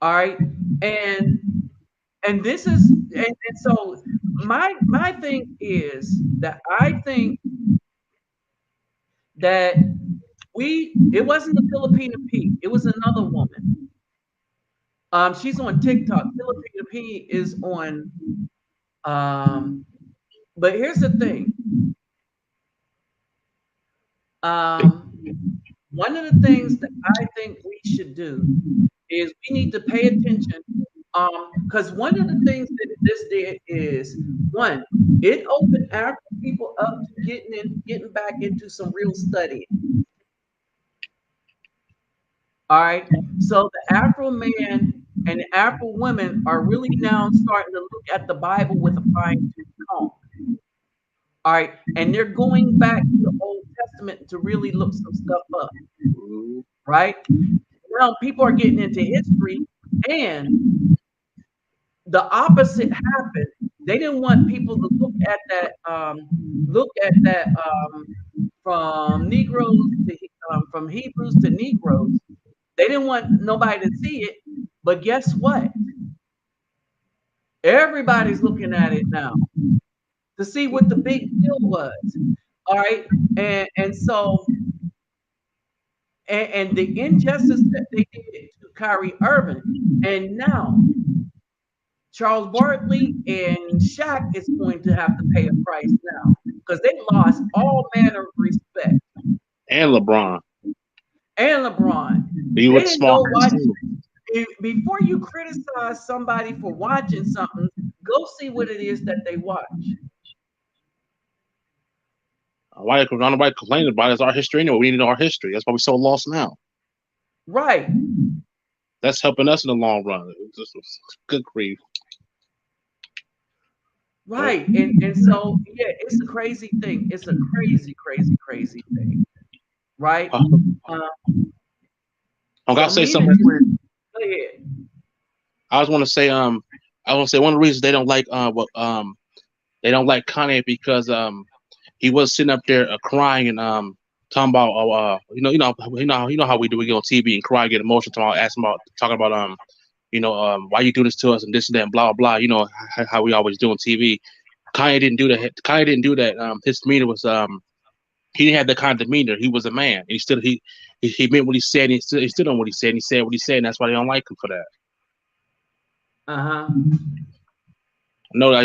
All right. And this is and so my thing is that I think that it wasn't the Filipina P, it was another woman. She's on TikTok. Filipina P is on but here's the thing. Um, one of the things that I think we should do is we need to pay attention. Because one of the things that this did is one, it opened African people up to getting back into some real studying. All right. So the Afro man and the Afro women are really now starting to look at the Bible with a fine-tooth comb. All right. And they're going back to the Old Testament to really look some stuff up. Right? Now people are getting into history, and the opposite happened. They didn't want people to look at that from Negroes to from Hebrews to Negroes. They didn't want nobody to see it, but guess what? Everybody's looking at it now to see what the big deal was. All right, and so and the injustice that they did to Kyrie Irving, and now Charles Barkley and Shaq is going to have to pay a price now because they lost all manner of respect. And LeBron. And LeBron, He they was didn't smart go watch. too. Before you criticize somebody for watching something, go see what it is that they watch. Why nobody complaining about it? It's our history anyway. We need our history. That's why we're so lost now. Right, That's helping us in the long run. It's just good grief. right, and so yeah, it's a crazy thing. It's a crazy, crazy, crazy thing, right? Uh, I gotta so say me something and real quick. go ahead. I was want to say I want to say one of the reasons they don't like they don't like Kanye because he was sitting up there crying and talking about you know how we do, we get on TV and cry, get emotional, talking about why you do this to us and this and that and blah blah blah, how we always do on TV. Kanye didn't do that. His demeanor was He didn't have that kind of demeanor. He was a man. And he meant what he said. And he still on what he said. And he said what he said. And that's why they don't like him for that. I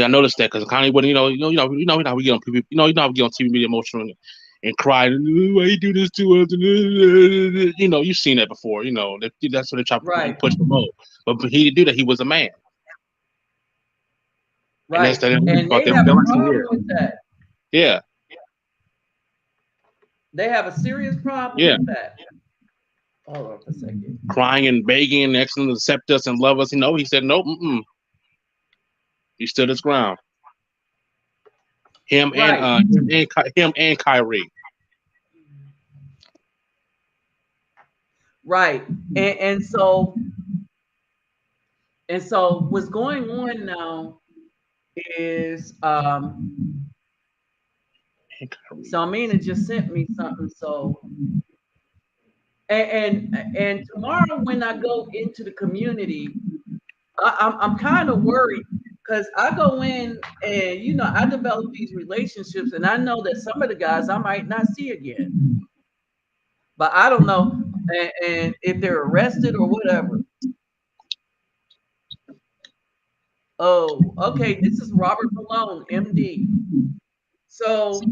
noticed that because Kanye wouldn't, how we get on people, how we get on TV, media emotional and cry. Why you do this to us? You've seen that before. That's what they try to push him out. But he didn't do that. He was a man. Right. And they have a problem with that. Yeah. They have a serious problem with that. Hold on for a second. Crying and begging and asking to accept us and love us. He said nope. He stood his ground. Him and Kyrie. Right. And so what's going on now is Salmina just sent me something. So and tomorrow when I go into the community, I'm kind of worried because I go in and I develop these relationships and I know that some of the guys I might not see again, but I don't know and if they're arrested or whatever. Oh, okay. This is Robert Malone, MD. So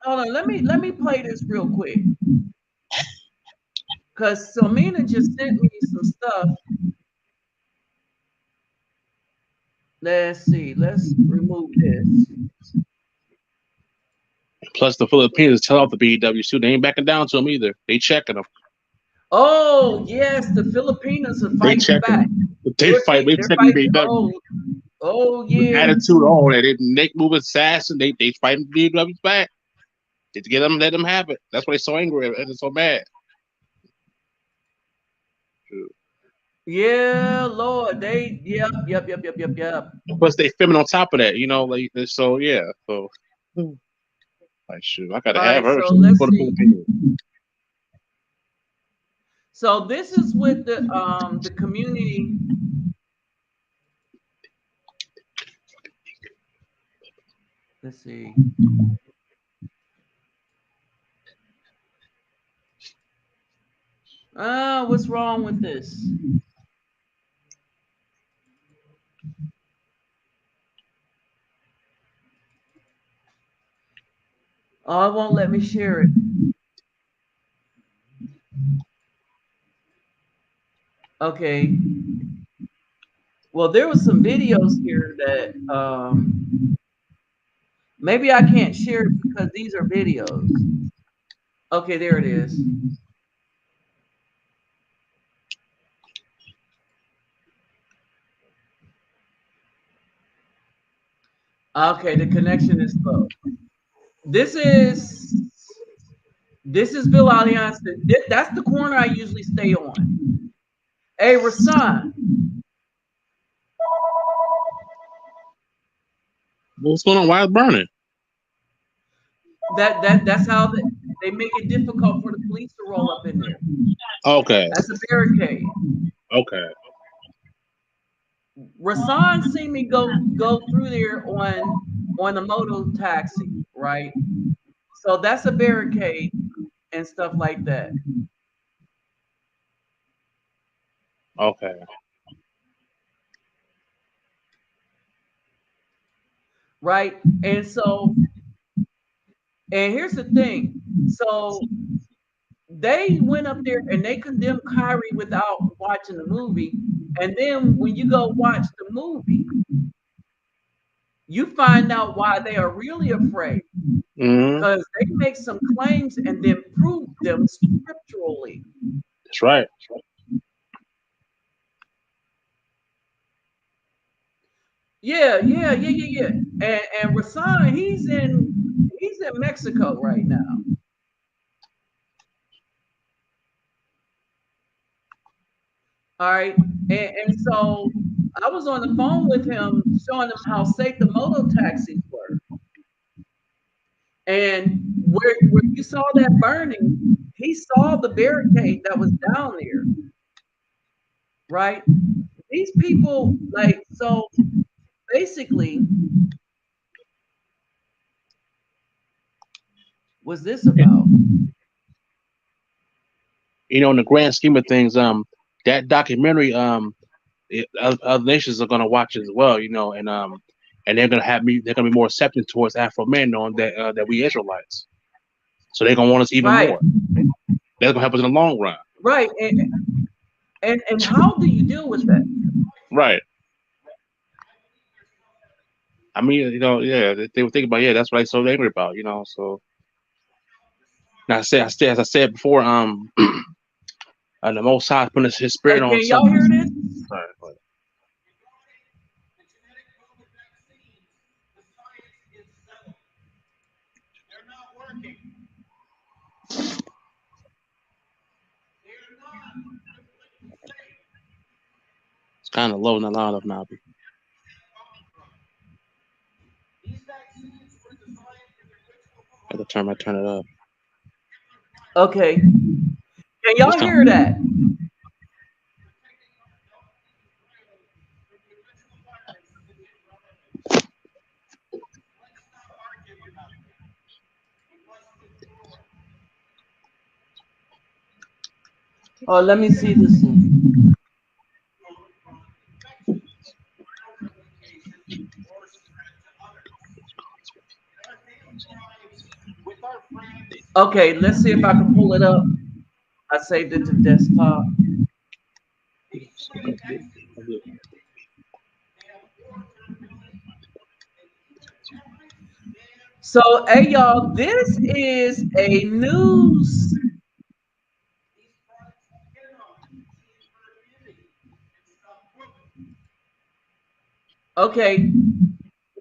hold on, let me play this real quick. Because Selmina just sent me some stuff. Let's see. Let's remove this. Plus, the Filipinos tell off the BEW too. They ain't backing down to them either. They checking them. Oh yes, the Filipinos are fighting back. They fight. They're fighting BEW. Oh yeah. Attitude on that. They neck moving assassin. They fighting BEW's back. To get them, let them have it. That's why they're so angry and they're so mad. Yeah, Lord, yep. Plus, they feminine on top of that, so yeah. So, like, shoot, I gotta have her. So let's see. So this is with the community. Let's see. What's wrong with this? Oh, it won't let me share it. Okay. Well, there was some videos here that maybe I can't share it because these are videos. Okay, there it is. Okay, the connection is slow. This is Bill Alliance. That's the corner I usually stay on. Hey, Rasan. What's going on? Why is it burning? That's how they make it difficult for the police to roll up in there. Okay. That's a barricade. Okay. Rasan seen me go through there on a moto taxi, right? So that's a barricade and stuff like that. Okay. Right? And here's the thing. So they went up there and they condemned Kyrie without watching the movie. And then when you go watch the movie, you find out why they are really afraid. Because they make some claims and then prove them scripturally. That's right. Yeah. And Rasan, he's in Mexico right now. All right. And so I was on the phone with him, showing him how safe the moto taxis were. And where you saw that burning, he saw the barricade that was down there. Right? These people, so basically, What's this about? You know, in the grand scheme of things, that documentary, other nations are gonna watch it as well. You know, and they're gonna they're gonna be more accepting towards Afro men, knowing that we Israelites. So they're gonna want us even Right, more. That's gonna help us in the long run. right. And how do you deal with that? Right. I mean, you know, yeah, they would think about, yeah, that's what I'm so angry about, you know. So, and as I said before, the Most High putting His Hey, spirit on can some. y'all hear this? Sorry, it's kind of low, not loud enough now. I have to turn it up. Okay. Can This y'all time, hear that? Oh, let me see this one. Okay, let's see if I can pull it up. I saved it to desktop. So, hey, y'all, this is a news. Okay,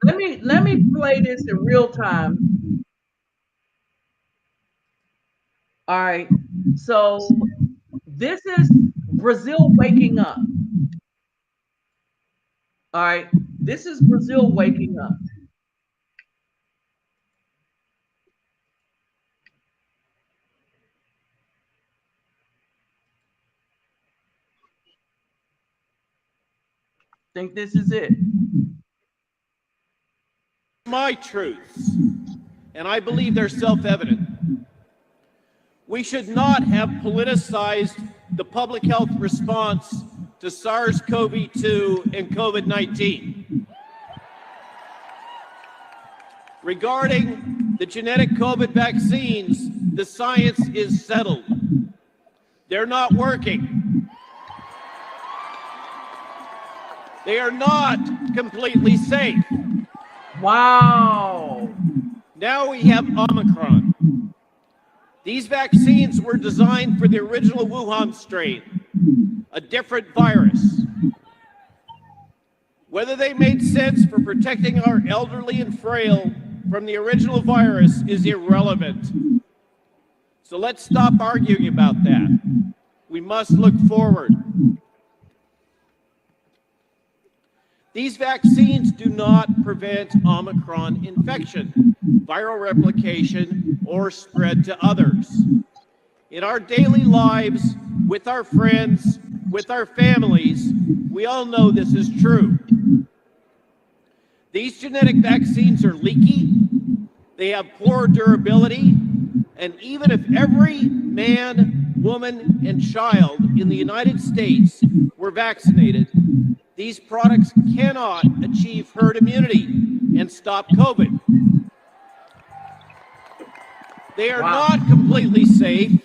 let me play this in real time. All right. So, this is Brazil waking up. All right. This is Brazil waking up. Think this is it. My truths, and I believe they're self-evident. We should not have politicized the public health response to SARS-CoV-2 and COVID-19. Regarding the genetic COVID vaccines, the science is settled. They're not working. They are not completely safe. Wow. Now we have Omicron. These vaccines were designed for the original Wuhan strain, a different virus. Whether they made sense for protecting our elderly and frail from the original virus is irrelevant. So let's stop arguing about that. We must look forward. These vaccines do not prevent Omicron infection, viral replication, or spread to others. In our daily lives, with our friends, with our families, we all know this is true. These genetic vaccines are leaky, they have poor durability, and even if every man, woman, and child in the United States were vaccinated, these products cannot achieve herd immunity and stop COVID. They are not completely safe,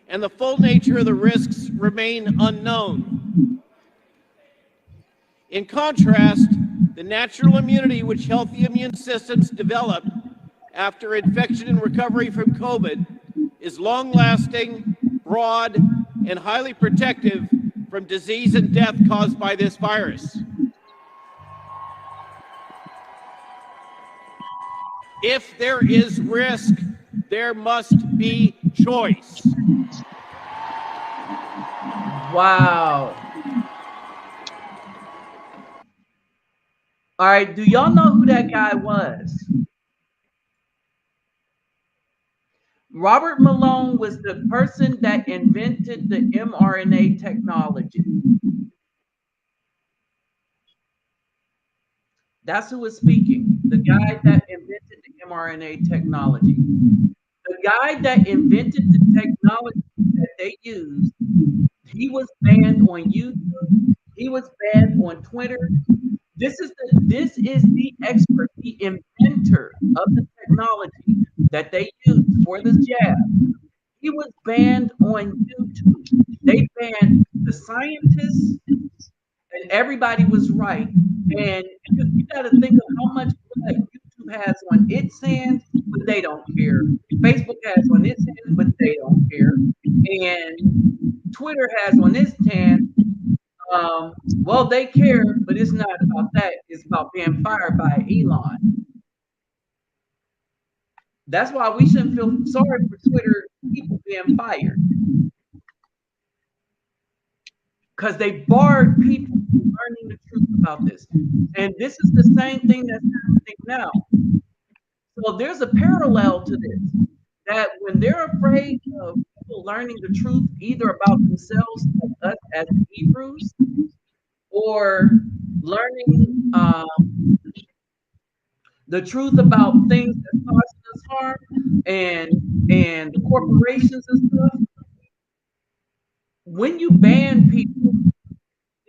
and the full nature of the risks remain unknown. In contrast, the natural immunity which healthy immune systems develop after infection and recovery from COVID is long-lasting, broad, and highly protective from disease and death caused by this virus. If there is risk, there must be choice. Wow. All right. Do y'all know who that guy was? Robert Malone was the person that invented the mRNA technology. That's who was speaking. The guy that invented the mRNA technology. The guy that invented the technology that they used, he was banned on YouTube. He was banned on Twitter. This is the expert, the inventor of the technology that they used for this jab. He was banned on YouTube. They banned the scientists, and everybody was right. And you got to think of how much blood YouTube has on its hands, but they don't care. Facebook has on its hands, but they don't care. And Twitter has on its hands. Well, they care, but it's not about that. It's about being fired by Elon. That's why we shouldn't feel sorry for Twitter people being fired, because they barred people from learning the truth about this. And this is the same thing that's happening now. So there's a parallel to this, that when they're afraid of people learning the truth, either about themselves, like us as Hebrews, or learning the truth about things that cause us harm, and the corporations and stuff. When you ban people,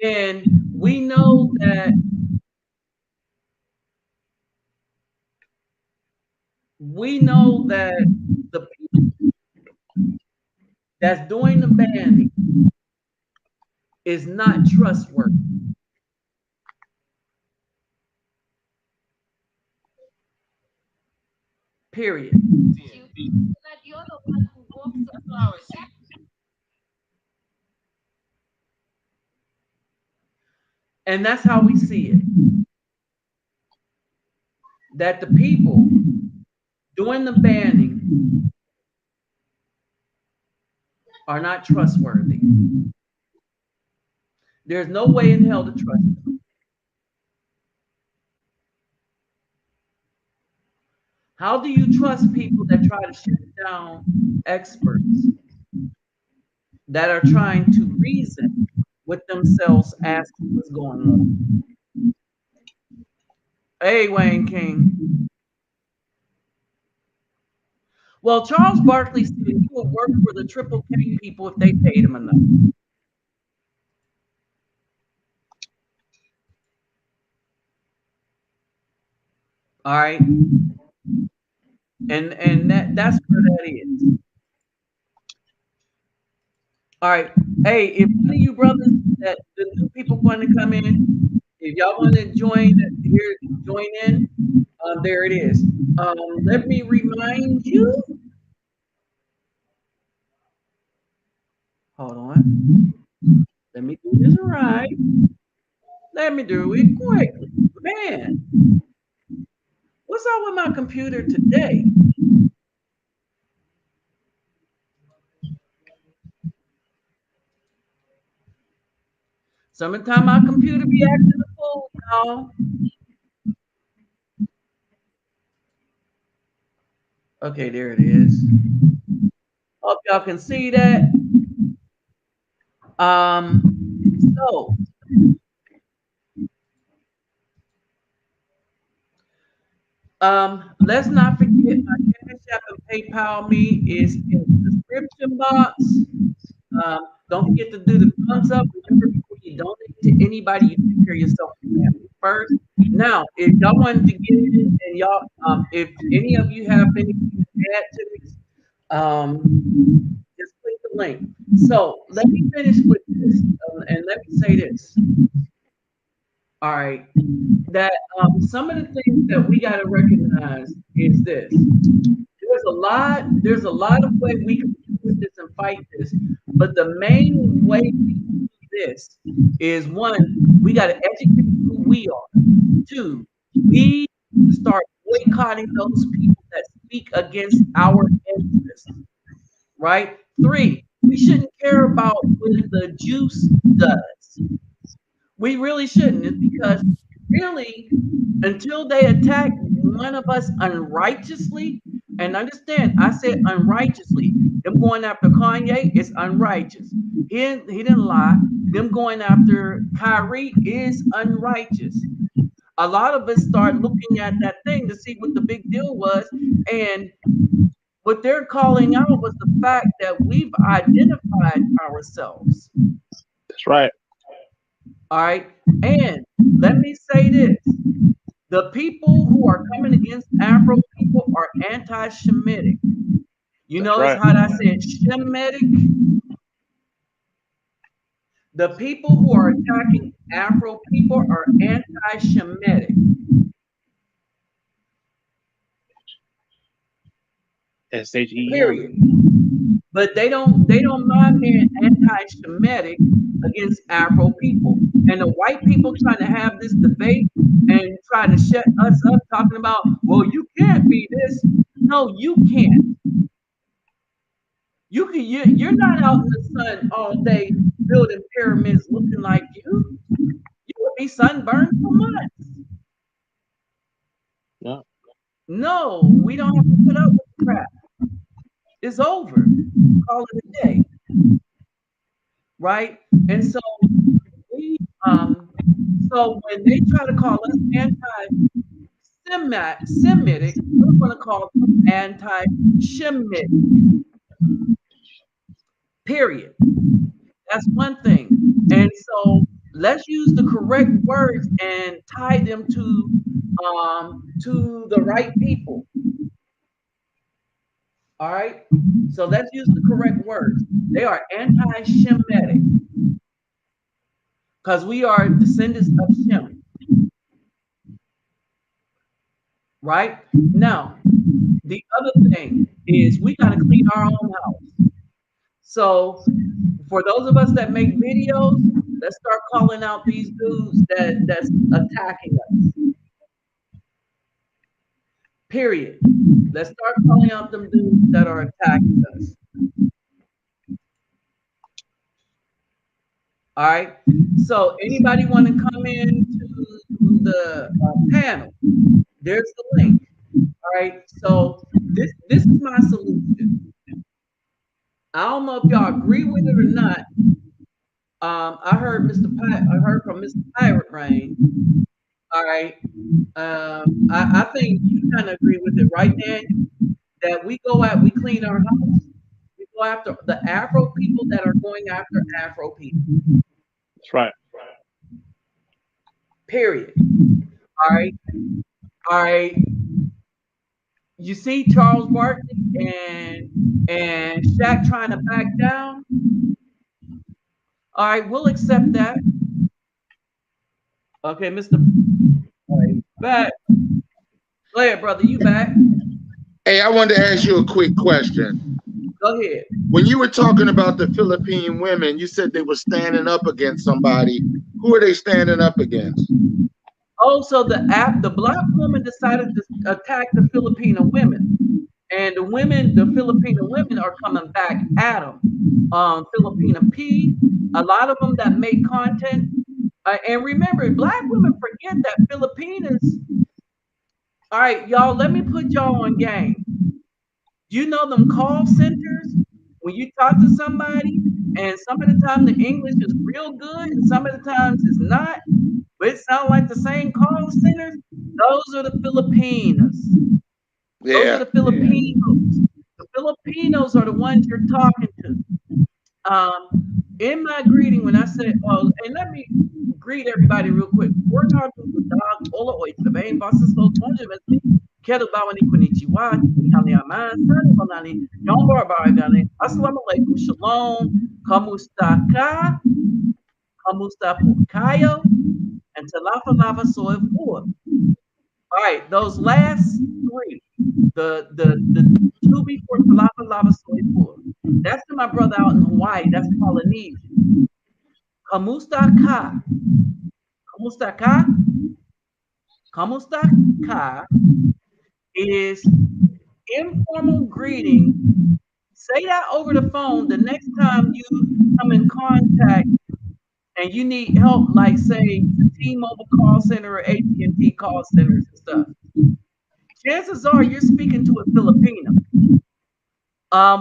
then we know that the people that's doing the banning is not trustworthy. Period. That you're the one who walks across the And that's how we see it. That the people doing the banning are not trustworthy. There's no way in hell to trust them. How do you trust people that try to shut down experts that are trying to reason with themselves, asking what's going on? Hey, Wayne King. Well, Charles Barkley said he would work for the Triple K people if they paid him enough. All right, and that's where that is. All right. Hey, if one of you brothers that the new people want to come in, if y'all want to join in, there it is. Let me remind you. Hold on. Let me do this right. Let me do it quickly. Man, what's up with my computer today? Sometimes my computer be acting a fool, y'all. Okay, there it is. Hope y'all can see that. So let's not forget my Cash App and PayPal me is in the description box. Don't forget to do the thumbs up. Remember, before you donate to anybody, you take care of yourself and family first. Now, if y'all wanted to get in, and y'all, if any of you have anything to add to this, just click the link. So let me finish with this, and let me say this. All right, that some of the things that we got to recognize is this. There's a lot of ways we can deal with this and fight this, but the main way we can do this is, one, we got to educate who we are. Two, we start boycotting those people that speak against our interests. Right? Three, we shouldn't care about what the juice does. We really shouldn't. It's because really, until they attack one of us unrighteously, and understand, I said unrighteously. Them going after Kanye is unrighteous. He didn't lie. Them going after Kyrie is unrighteous. A lot of us start looking at that thing to see what the big deal was, and what they're calling out was the fact that we've identified ourselves. That's right. All right. And let me say this, the people who are coming against Afro people are anti Shemitic. You That's notice right. how I said Shemitic? The people who are attacking Afro people are anti Shemitic. SHEM. Period. But they don't mind being anti-Semitic against Afro people. And the white people trying to have this debate and trying to shut us up, talking about, well, you can't be this. No, you can't. You're not out in the sun all day building pyramids looking like you. You will be sunburned for months. Yeah. No, we don't have to put up with the crap. It's over. Call it a day, right? And so we so when they try to call us anti-Semitic, we're going to call them anti-Shemitic. Period. That's one thing. And so let's use the correct words and tie them to the right people. All right. So let's use the correct words. They are anti-Shemitic because we are descendants of Shem. Right now, the other thing is we got to clean our own house. So for those of us that make videos, let's start calling out these dudes that's attacking us. Period. Let's start calling out them dudes that are attacking us. All right. So anybody want to come into the panel? There's the link. All right. So this is my solution. I don't know if y'all agree with it or not. I heard from Mr. Pirate Brain. All right. I think you kind of agree with it, right, Dan? That we clean our house. We go after the Afro people that are going after Afro people. That's right. Period. All right. All right. You see Charles Barkley and Shaq trying to back down. All right, we'll accept that. Okay, Mr. All right, back. Go ahead, brother. You back. Hey, I wanted to ask you a quick question. Go ahead. When you were talking about the Philippine women, you said they were standing up against somebody. Who are they standing up against? Oh, so the black woman decided to attack the Filipino women, and the Filipino women are coming back at them. Filipina P, a lot of them that make content, and remember, black women forget that Filipinas. All right, y'all, let me put y'all on game. You know them call centers when you talk to somebody, and some of the time the English is real good, and some of the times it's not, but it sounds like the same call centers. Those are the Filipinos. Those are Yeah. the Filipinos. The Filipinos are the ones you're talking to. In my greeting, when I said, oh, and let me greet everybody real quick. We're talking to dog, Ola Oitabane, Bosses, Tonjimesi, Kedu Bawani Kunichiwa, Hali Aman, Sani Banani, Yon Barbaragani, Assalamu alaikum, Shalom, Kamusta Ka, Kamusta Pukayo, and Talafa Lava Soy 4. All right, those last three, the two before Talafa Lava Soy 4. That's to my brother out in Hawaii. That's Polynesian. Kamusta Ka. Kamusta Ka. Kamusta Ka is informal greeting. Say that over the phone the next time you come in contact and you need help, like say the T-Mobile call center or AT&T call centers and stuff. Chances are you're speaking to a Filipino.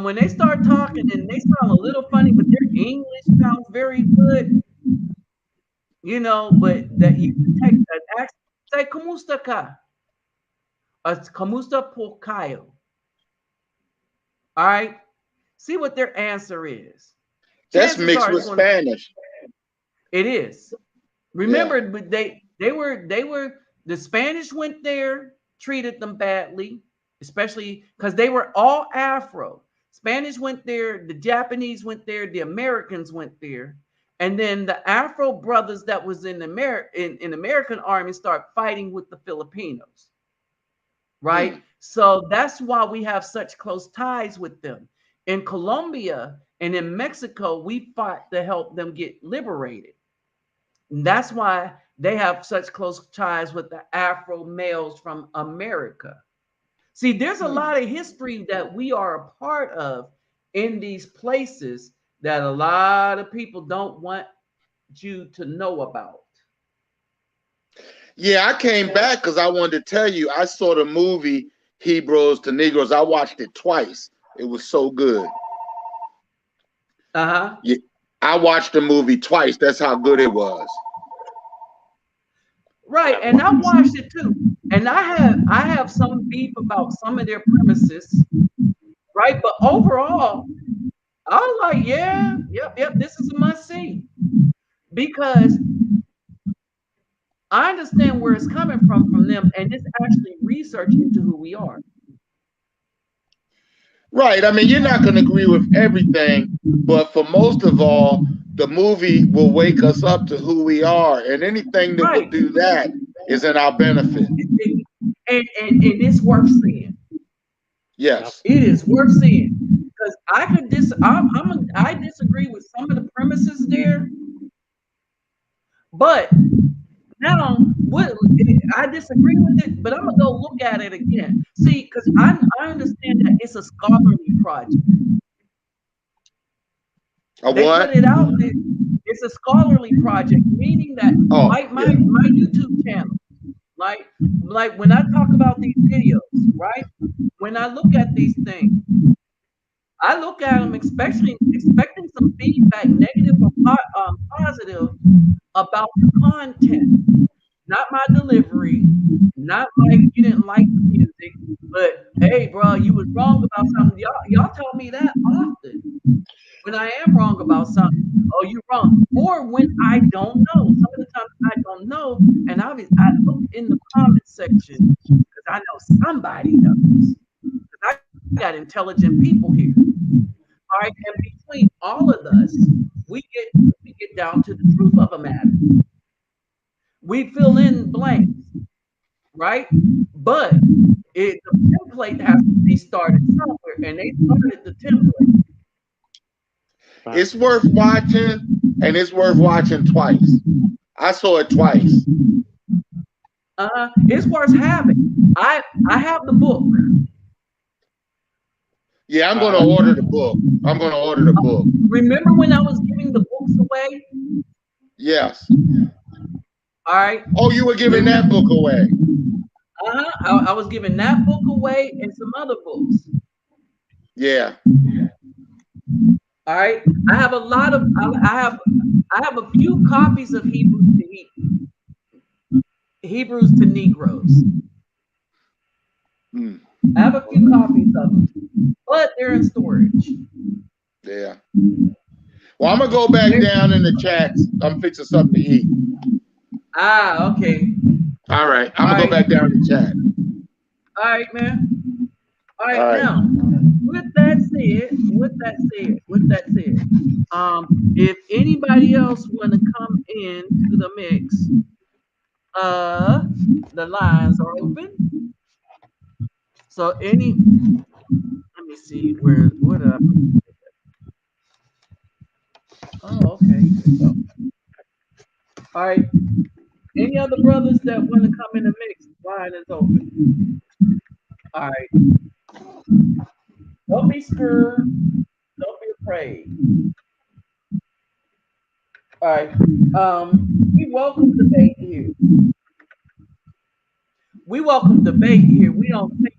When they start talking and they sound a little funny, but their English sounds very good, but that you can take that accent Say kumusta ka? Or kumusta po kayo? All right. See what their answer is. That's Chances mixed are it's with going to, Spanish. it is. Yeah. Remember, but they were the Spanish went there, treated them badly, especially because they were all Afro. Spanish went there, the Japanese went there, the Americans went there, and then the Afro brothers that was in in American army start fighting with the Filipinos, right? Mm. So that's why we have such close ties with them. In Colombia and in Mexico, we fought to help them get liberated. And that's why they have such close ties with the Afro males from America. See, there's a Mm. lot of history that we are a part of in these places that a lot of people don't want you to know about. Yeah, I came back because I wanted to tell you I saw the movie Hebrews to Negroes. I watched it twice. It was so good. Uh-huh. Yeah, I watched the movie twice. That's how good it was. Right. And I watched it too. And I have some beef about some of their premises, right? But overall, I was like, yeah, yep, this is a must see. Because I understand where it's coming from them, and it's actually research into who we are. Right. I mean, you're not going to agree with everything, but for most of all, the movie will wake us up to who we are, and anything that will Right. do that is in our benefit. And it's worth seeing. Yes. It is worth seeing because I disagree with some of the premises there, but now what I disagree with it, but I'm gonna go look at it again. See, because I understand that it's a scholarly project. A They put what? it out there. It's a scholarly project, meaning that Oh, like yeah. my YouTube channel, like like when I talk about these videos, right? When I look at these things, I look at them especially expecting some feedback, negative or positive, about the content, not my delivery, not like you didn't like the music, but hey, bro, you was wrong about something. Y'all tell me that often when I am wrong about something. Oh, you're wrong. Or when I don't know. Some of the times I don't know, and I look in the comment section because I know somebody knows. Because I got intelligent people here. All right, and between all of us, we get down to the truth of a matter. We fill in blanks, right? But the template has to be started somewhere, and they started the template. It's worth watching, and it's worth watching twice. I saw it twice. It's worth having. I have the book. Yeah, I'm going to order the book. I'm going to order the book. Remember when I was giving the books away? Yes. All right. Oh, you were giving that book away. I was giving that book away and some other books. Yeah. All right. I have a lot of I have a few copies of Hebrews to Negroes. Mm. I have a few copies of them, but they're in storage. Yeah. Well, I'm going to go back down in the chats. I'm fixing something to eat. Okay. All right. I'm going to go back down in the chat. All right, man. All right, All right. now, with that said, if anybody else want to come in to the mix, the lines are open. So let me see where did I put it? Oh, okay. All right. Any other brothers that want to come in the mix, line is open. All right. Don't be scared. Don't be afraid. All right. We welcome debate here. We welcome debate here. We don't think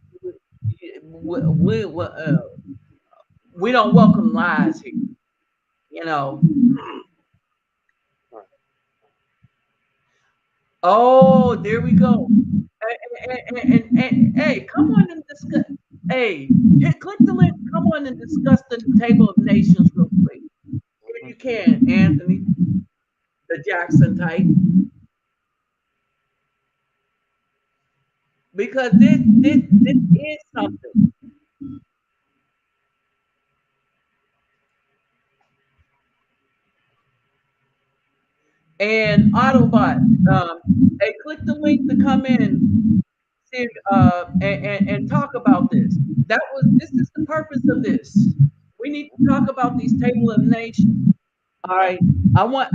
we don't welcome lies here. You know. Oh, there we go. And hey, come on and discuss. Hey, click the link. Come on and discuss the table of nations real quick, if you can, Anthony, the Jackson type, because this is something. And Autobot, hey, click the link to come in, see, and talk about this. This is the purpose of this. We need to talk about these table of nations. All right. I want,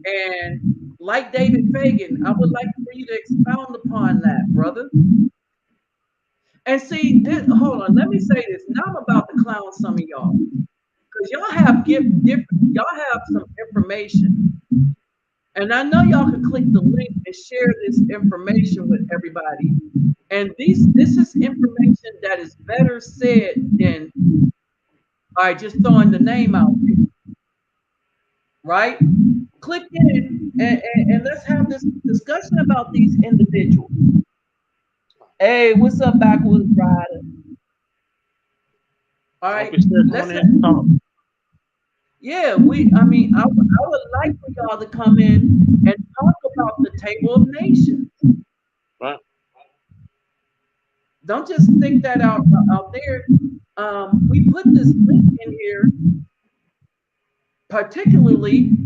and like David Fagan, I would like for you to expound upon that, brother. And see, hold on, let me say this. Now I'm about to clown some of y'all, because y'all have some information. And I know y'all can click the link and share this information with everybody. And this is information that is better said than, all right, just throwing the name out there, right? Click in and let's have this discussion about these individuals. Hey, what's up, Backwoods Rider? All right, yeah, I would like for y'all to come in and talk about the table of nations. Right. Don't just think that out there. We put this link in here particularly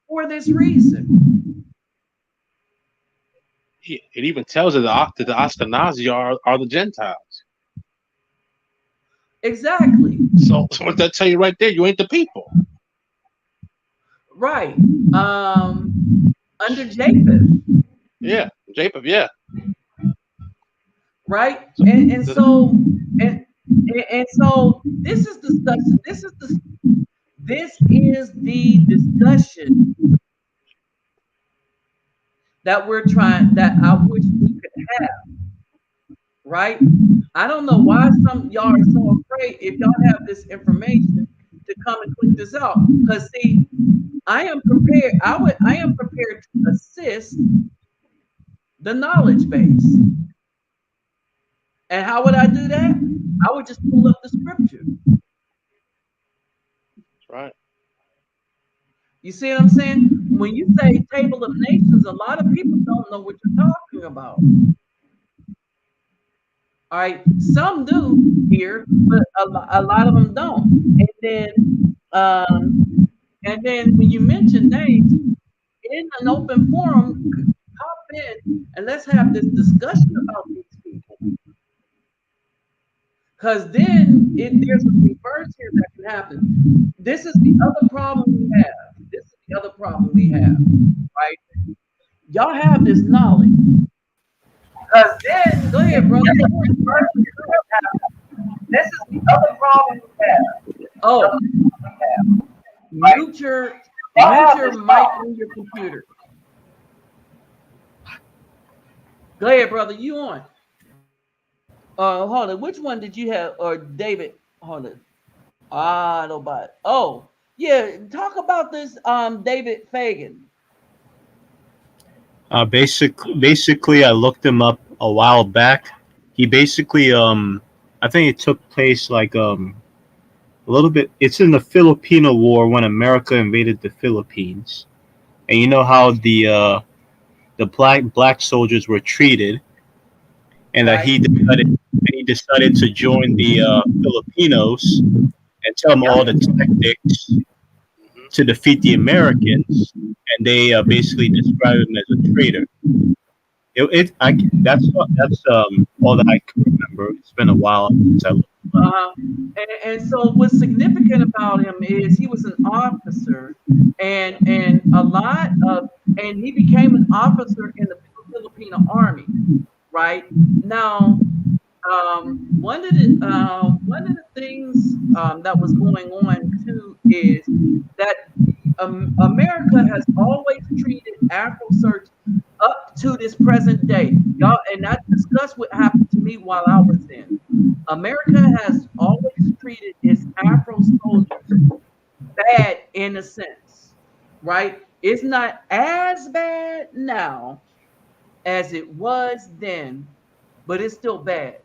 for this reason. It even tells you that the Ashkenazi are the Gentiles. Exactly. So what that tell you right there? You ain't the people. Right. Under Japheth. Yeah, Japheth. Yeah. Right. And so this is discussion. This is the discussion that I wish we could have. Right? I don't know why some y'all are so afraid, if y'all have this information, to come and click this out. Because see, I am prepared. I am prepared to assist the knowledge base. And how would I do that? I would just pull up the scripture. That's right. You see what I'm saying? When you say table of nations, a lot of people don't know what you're talking about. All right, some do here, but a lot of them don't. And then when you mention names in an open forum, hop in and let's have this discussion about these people. Because then there's a reverse here that can happen. This is the other problem we have. Right? Y'all have this knowledge. Because then, go ahead, brother. This is the other problem we have. Oh, mute your mic on your computer. Go ahead, brother. You on? Hold on. Which one did you have? Or David? Hold on. Nobody. Oh, yeah. Talk about this. David Fagan. Basically, I looked him up a while back. He basically, I think it took place like a little bit. It's in the Filipino War when America invaded the Philippines, and you know how the black soldiers were treated, and that he decided to join the Filipinos and tell them all the tactics to defeat the Americans, and they basically described him as a traitor. That's all that I can remember. It's been a while since I looked. And so what's significant about him is he was an officer, and he became an officer in the Filipino army. Right now, one of the things that was going on too is that America has always treated Afro search up to this present day. Y'all, and I discussed what happened to me while I was in. America has always treated its Afro soldiers bad in a sense, right? It's not as bad now as it was then, but it's still bad,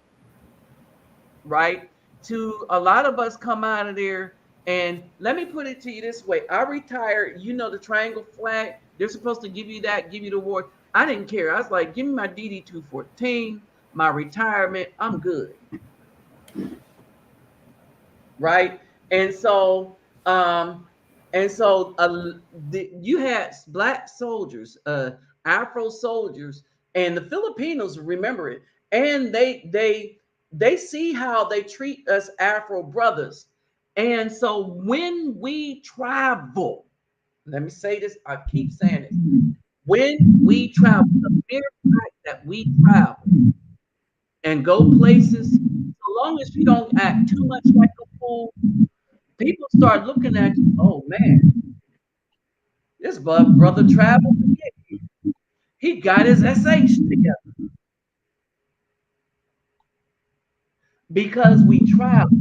right? To a lot of us come out of there, and let me put it to you this way: I retired. You know the triangle flag. They're supposed to give you that, give you the award. I didn't care. I was like, give me my DD 214, my retirement. I'm good, right? And so, um, and so you had black soldiers, Afro soldiers, and the Filipinos remember it, and they see how they treat us Afro brothers, and so when we travel, let me say this, I keep saying it, when we travel, the mere fact that we travel and go places, so long as you don't act too much like a fool, people start looking at you. Oh man, this brother traveled. He got his SH together because we travel,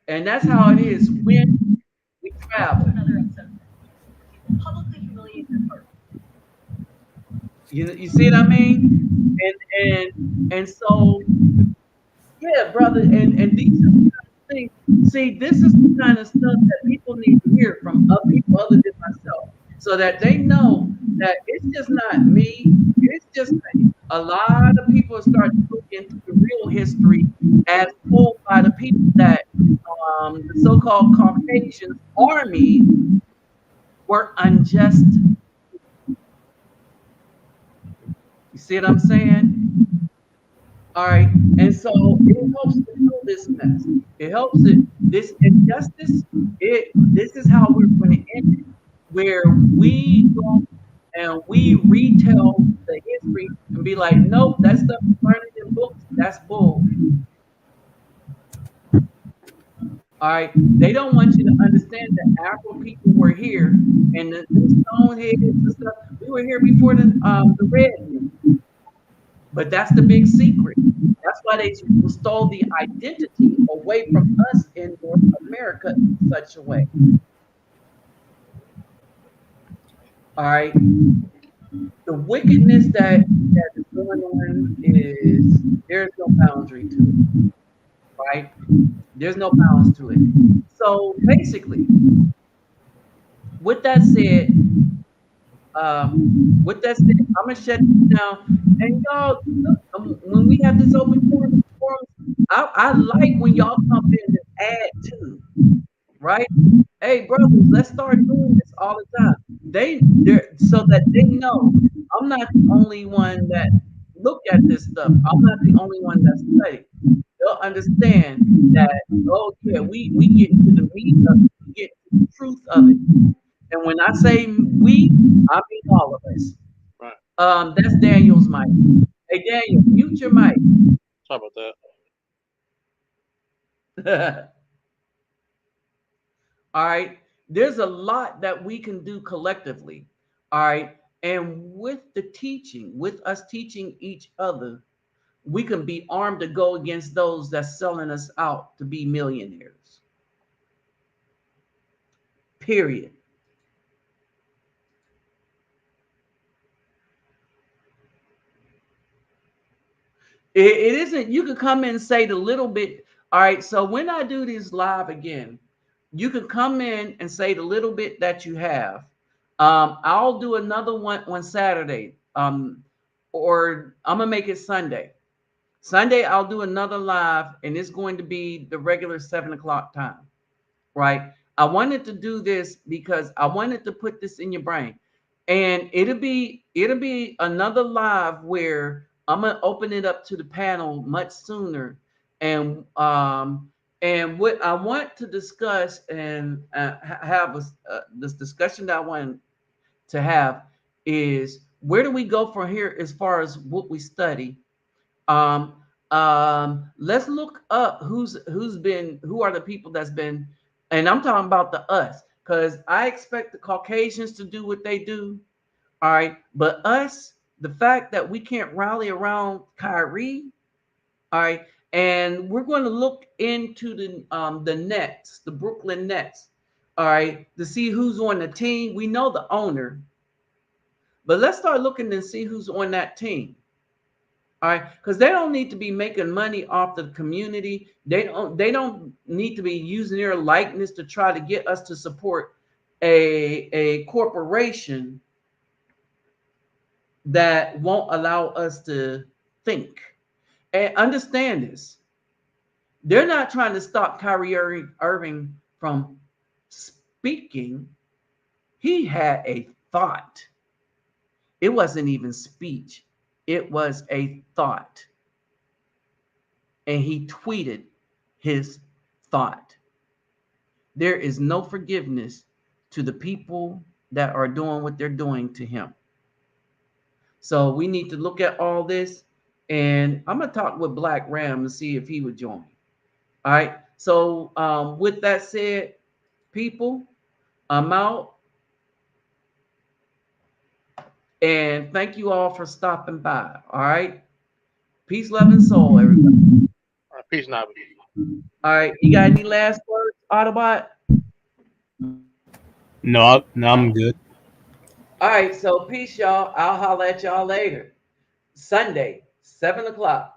and that's how it is when we travel. Another episode. People publicly humiliate their partner. You see what I mean? And so yeah, brother, and these are the kind of things. See, this is the kind of stuff that people need to hear from other people other than myself, so that they know that it's just not me. It's just a lot of people start to look into the real history as told by the people that the so-called Caucasian army were unjust. You see what I'm saying? All right. And so it helps to know this mess. It helps it this injustice. This is how we're going to end it. Where we go and we retell the history and be like, nope, that stuff is learned in books. That's bull. All right. They don't want you to understand that Afro people were here and the stoneheads and stuff. We were here before the red men. But that's the big secret. That's why they stole the identity away from us in North America in such a way. All right. The wickedness that is going on is there's no boundary to it. Right? There's no bounds to it. So basically, with that said, I'm gonna shut this down. And y'all, look, when we have this open forum, I like when y'all come in and add to, right? Hey, brothers, let's start doing this all the time. They're so that they know I'm not the only one that look at this stuff. I'm not the only one that study. They'll understand that. Oh yeah, we get into the meat of it. We get to the truth of it. And when I say we, I mean all of us. Right. That's Daniel's mic. Hey Daniel, mute your mic. Sorry about All right. There's a lot that we can do collectively. All right. And with the teaching, with us teaching each other, we can be armed to go against those that's selling us out to be millionaires. Period. It isn't, you could come in and say the little bit. All right. So when I do this live again, you can come in and say the little bit that you have. I'll do another one on Saturday. Or I'm gonna make it Sunday. Sunday, I'll do another live, and it's going to be the regular 7 o'clock time. Right? I wanted to do this because I wanted to put this in your brain. And it'll be another live where I'm gonna open it up to the panel much sooner. And what I want to discuss and have this discussion that I want to have is where do we go from here as far as what we study. um let's look up who are the people that's been, and I'm talking about the us, because I expect the Caucasians to do what they do. All right, but us, the fact that we can't rally around Kyrie. All right, and we're going to look into the Nets, the Brooklyn Nets. all right, to see who's on the team. We know the owner, but let's start looking and see who's on that team. All right, because they don't need to be making money off the community. They don't need to be using their likeness to try to get us to support a corporation that won't allow us to think. And understand this. They're not trying to stop Kyrie Irving from speaking. He had a thought. It wasn't even speech. It was a thought. And he tweeted his thought. There is no forgiveness to the people that are doing what they're doing to him. So we need to look at all this. And I'm going to talk with Black Ram to see if he would join me. All right. So with that said, people, I'm out. And thank you all for stopping by. All right. Peace, love, and soul, everybody. All right, peace, Nabi. All right. You got any last words, Autobot? No, no, I'm good. All right. So peace, y'all. I'll holler at y'all later. Sunday, 7 o'clock.